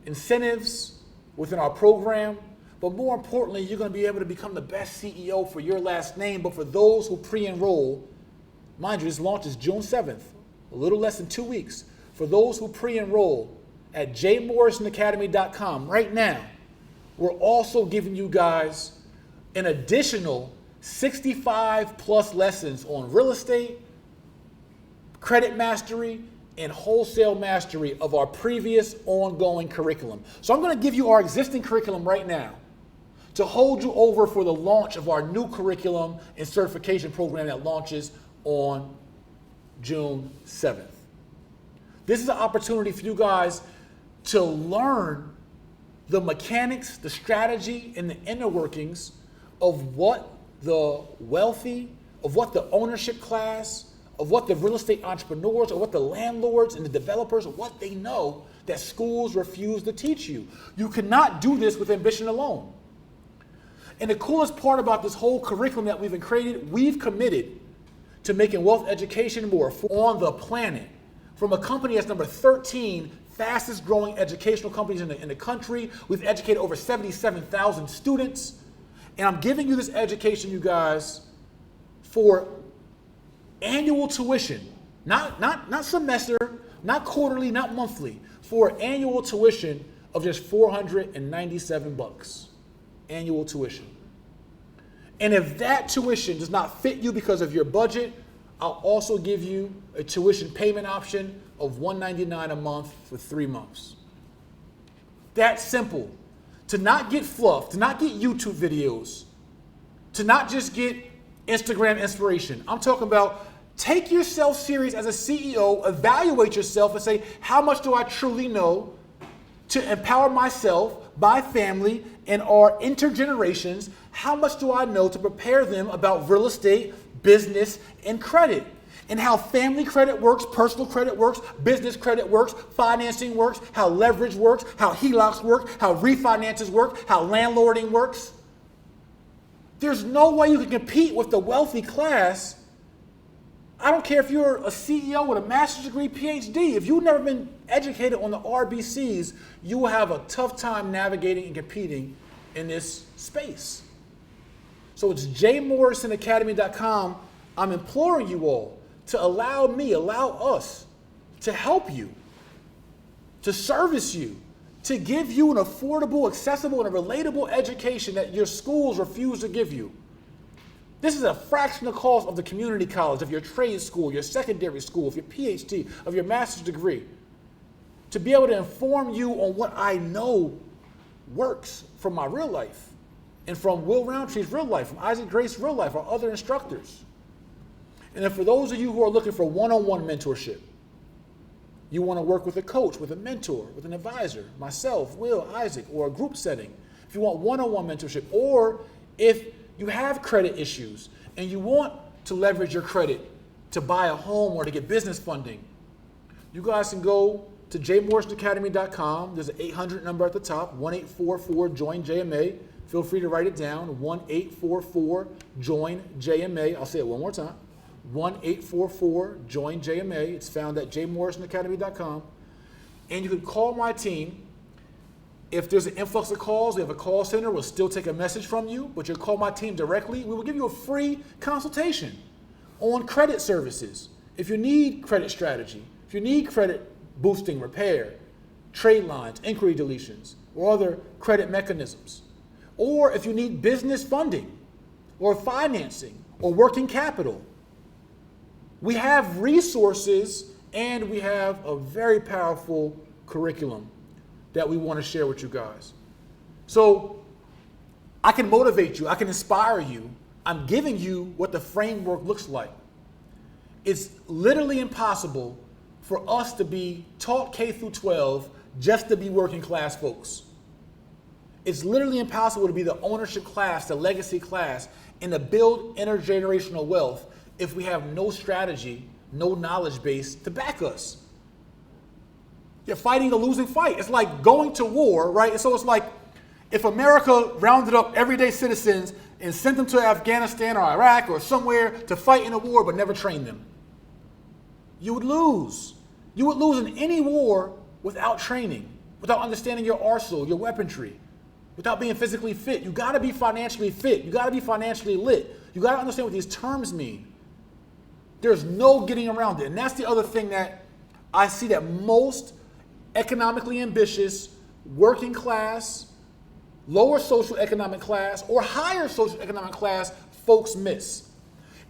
incentives within our program. But more importantly, you're going to be able to become the best CEO for your last name. But for those who pre-enroll, mind you, this launches June 7th, a little less than 2 weeks. For those who pre-enroll at jay-morrison-academy.com right now, we're also giving you guys an additional 65 plus lessons on real estate, credit mastery, and wholesale mastery of our previous ongoing curriculum. So I'm going to give you our existing curriculum right now to hold you over for the launch of our new curriculum and certification program that launches on June 7th. This is an opportunity for you guys to learn the mechanics, the strategy, and the inner workings of what the wealthy, of what the ownership class, of what the real estate entrepreneurs, or what the landlords and the developers, or what they know that schools refuse to teach you. You cannot do this with ambition alone. And the coolest part about this whole curriculum that we've created, we've committed to making wealth education more on the planet. From a company that's number 13 fastest growing educational companies in the country. We've educated over 77,000 students. And I'm giving you this education, you guys, for annual tuition, not semester, not quarterly, not monthly, for annual tuition of just $497, annual tuition. And if that tuition does not fit you because of your budget, I'll also give you a tuition payment option of $199 a month for 3 months. That's simple. To not get fluff, to not get YouTube videos, to not just get Instagram inspiration. I'm talking about take yourself serious as a CEO, evaluate yourself and say, how much do I truly know to empower myself, my family, and our intergenerations? How much do I know to prepare them about real estate, business, and credit? And how family credit works, personal credit works, business credit works, financing works, how leverage works, how HELOCs work, how refinances work, how landlording works. There's no way you can compete with the wealthy class I don't care if you're a CEO with a master's degree, PhD. If you've never been educated on the RBCs, you will have a tough time navigating and competing in this space. So it's jay-morrison-academy.com. I'm imploring you all to allow us to help you, to service you, to give you an affordable, accessible, and a relatable education that your schools refuse to give you. This is a fraction of the cost of the community college, of your trade school, your secondary school, of your PhD, of your master's degree. To be able to inform you on what I know works from my real life and from Will Roundtree's real life, from Isaac Grace's real life, or other instructors. And then for those of you who are looking for one-on-one mentorship, you want to work with a coach, with a mentor, with an advisor, myself, Will, Isaac, or a group setting. If you want one-on-one mentorship, or if you have credit issues and you want to leverage your credit to buy a home or to get business funding, you guys can go to jay-morrison-academy.com. There's an 800 number at the top, 1-844-JOIN-JMA. Feel free to write it down, 1-844-JOIN-JMA. I'll say it one more time, 1-844-JOIN-JMA. It's found at jay-morrison-academy.com. And you can call my team. If there's an influx of calls, we have a call center, we'll still take a message from you, but you'll call my team directly. We will give you a free consultation on credit services. If you need credit strategy, if you need credit boosting, repair, trade lines, inquiry deletions, or other credit mechanisms, or if you need business funding, or financing, or working capital, we have resources and we have a very powerful curriculum that we want to share with you guys. So I can motivate you, I can inspire you. I'm giving you what the framework looks like. It's literally impossible for us to be taught K through 12 just to be working class folks. It's literally impossible to be the ownership class, the legacy class, and to build intergenerational wealth if we have no strategy, no knowledge base to back us. You're fighting a losing fight. It's like going to war, right? And so it's like if America rounded up everyday citizens and sent them to Afghanistan or Iraq or somewhere to fight in a war but never trained them. You would lose. You would lose in any war without training, without understanding your arsenal, your weaponry, without being physically fit. You got to be financially fit. You got to be financially lit. You got to understand what these terms mean. There's no getting around it. And that's the other thing that I see that most economically ambitious, working class, lower social economic class, or higher social economic class folks miss,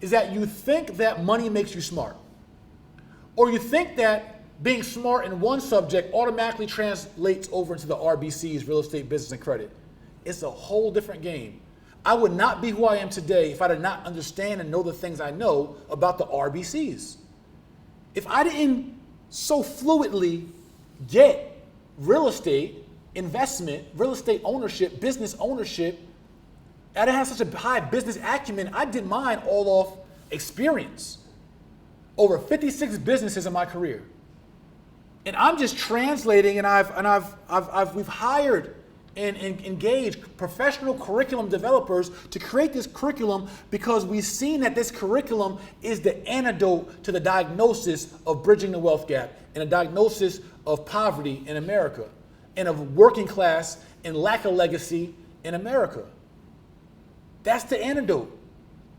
is that you think that money makes you smart. Or you think that being smart in one subject automatically translates over into the RBCs, real estate, business, and credit. It's a whole different game. I would not be who I am today if I did not understand and know the things I know about the RBCs. If I didn't so fluidly get real estate investment, real estate ownership, business ownership, I didn't have such a high business acumen. I did mine all off experience. Over 56 businesses in my career. And I'm just translating, and we've hired and engaged professional curriculum developers to create this curriculum because we've seen that this curriculum is the antidote to the diagnosis of bridging the wealth gap and a diagnosis of poverty in America and of working class and lack of legacy in America. That's the antidote.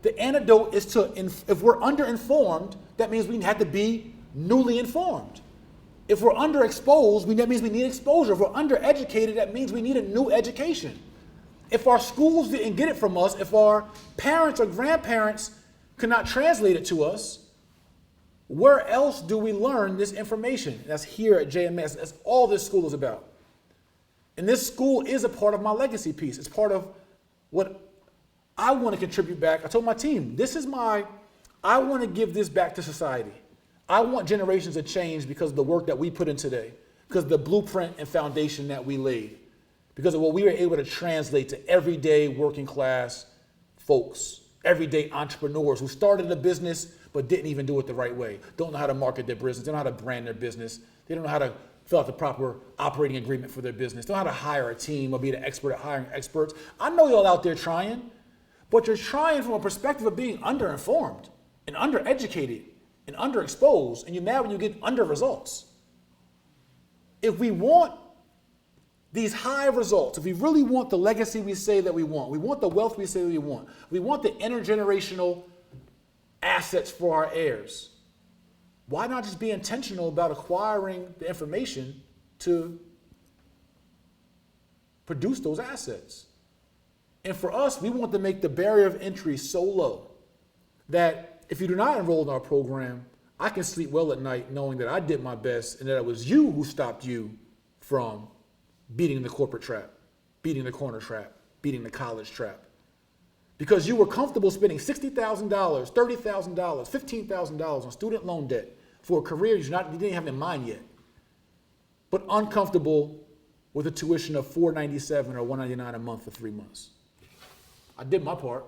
The antidote is if we're underinformed, that means we have to be newly informed. If we're underexposed, that means we need exposure. If we're undereducated, that means we need a new education. If our schools didn't get it from us, if our parents or grandparents could not translate it to us, where else do we learn this information? That's here at JMS. That's all this school is about. And this school is a part of my legacy piece. It's part of what I want to contribute back. I told my team, I want to give this back to society. I want generations to change because of the work that we put in today, because of the blueprint and foundation that we laid, because of what we were able to translate to everyday working class folks, everyday entrepreneurs who started a business but didn't even do it the right way, don't know how to market their business, don't know how to brand their business, they don't know how to fill out the proper operating agreement for their business, don't know how to hire a team or be the expert at hiring experts. I know y'all out there trying, but you're trying from a perspective of being underinformed and undereducated. and underexposed, and you're mad when you get under results. If we want these high results, if we really want the legacy we say that we want the wealth we say we want the intergenerational assets for our heirs, why not just be intentional about acquiring the information to produce those assets? And for us, we want to make the barrier of entry so low that if you do not enroll in our program, I can sleep well at night knowing that I did my best and that it was you who stopped you from beating the corporate trap, beating the corner trap, beating the college trap. Because you were comfortable spending $60,000, $30,000, $15,000 on student loan debt for a career you didn't have in mind yet, but uncomfortable with a tuition of $497 or $199 a month for 3 months. I did my part.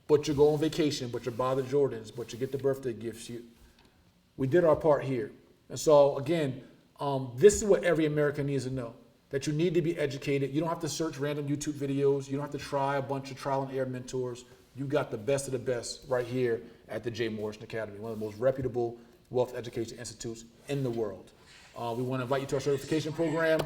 But you go on vacation, but you buy the Jordans, but you get the birthday gifts. We did our part here. And so again, this is what every American needs to know, that you need to be educated. You don't have to search random YouTube videos. You don't have to try a bunch of trial and error mentors. You got the best of the best right here at the Jay-Morrison Academy, one of the most reputable wealth education institutes in the world. We want to invite you to our certification program.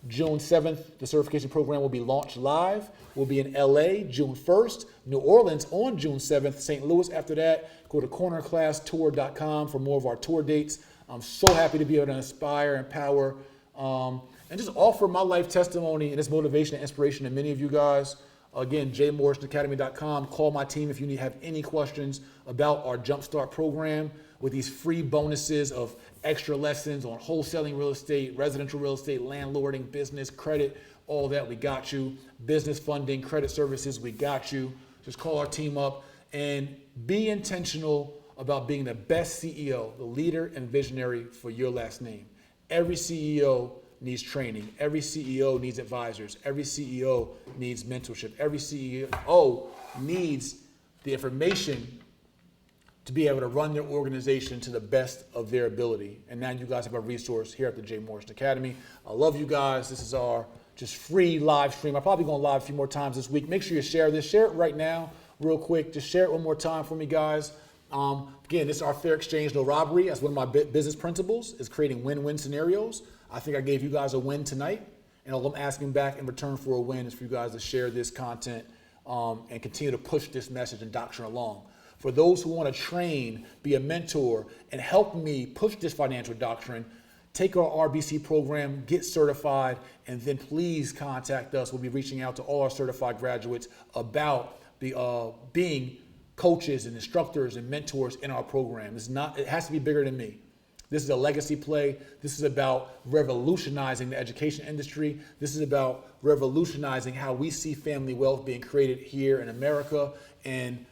June 7th, the certification program will be launched live. We'll be in LA June 1st, New Orleans on June 7th, St. Louis after that. Go to corner-class-jay-morrison.com for more of our tour dates. I'm so happy to be able to inspire, empower, and just offer my life testimony and this motivation and inspiration to many of you guys. Again, jay-morrison-academy.com. Call my team if you have any questions about our Jumpstart program with these free bonuses of extra lessons on wholesaling real estate, residential real estate, landlording, business, credit, all that. We got you. Business funding, credit services, we got you. Just call our team up and be intentional about being the best CEO, the leader and visionary for your last name. Every CEO needs training. Every CEO needs advisors. Every CEO needs mentorship. Every CEO needs the information to be able to run their organization to the best of their ability. And now you guys have a resource here at the Jay-Morrison Academy. I love you guys. This is our just free live stream. I'm probably going live a few more times this week. Make sure you share this. Share it right now, real quick. Just share it one more time for me, guys. Again, this is our fair exchange, no robbery. That's one of my business principles, is creating win-win scenarios. I think I gave you guys a win tonight, and all I'm asking back in return for a win is for you guys to share this content and continue to push this message and doctrine along. For those who want to train, be a mentor, and help me push this financial doctrine, take our RBC program, get certified, and then please contact us. We'll be reaching out to all our certified graduates about being coaches and instructors and mentors in our program. It has to be bigger than me. This is a legacy play. This is about revolutionizing the education industry. This is about revolutionizing how we see family wealth being created here in America and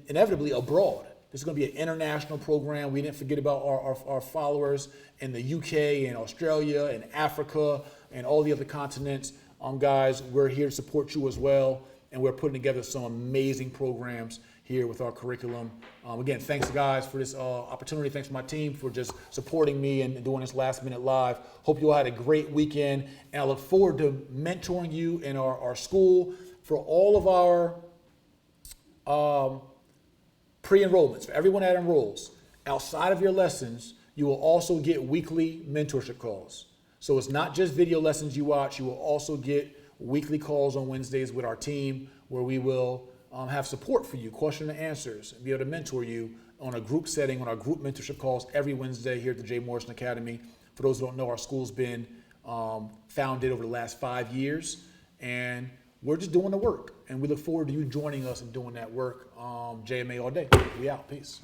inevitably abroad. This is going to be an international program. We didn't forget about our followers in the UK and Australia and Africa and all the other continents. Guys, we're here to support you as well. And we're putting together some amazing programs here with our curriculum. Again, thanks guys for this opportunity. Thanks to my team for just supporting me and doing this last minute live. Hope you all had a great weekend. And I look forward to mentoring you in our school for all of our pre-enrollments. For everyone that enrolls, outside of your lessons, you will also get weekly mentorship calls. So it's not just video lessons you watch. You will also get weekly calls on Wednesdays with our team where we will have support for you, question and answers, and be able to mentor you on a group setting, on our group mentorship calls every Wednesday here at the Jay-Morrison Academy. For those who don't know, our school's been founded over the last 5 years, and we're just doing the work. And we look forward to you joining us and doing that work. JMA all day. We out. Peace.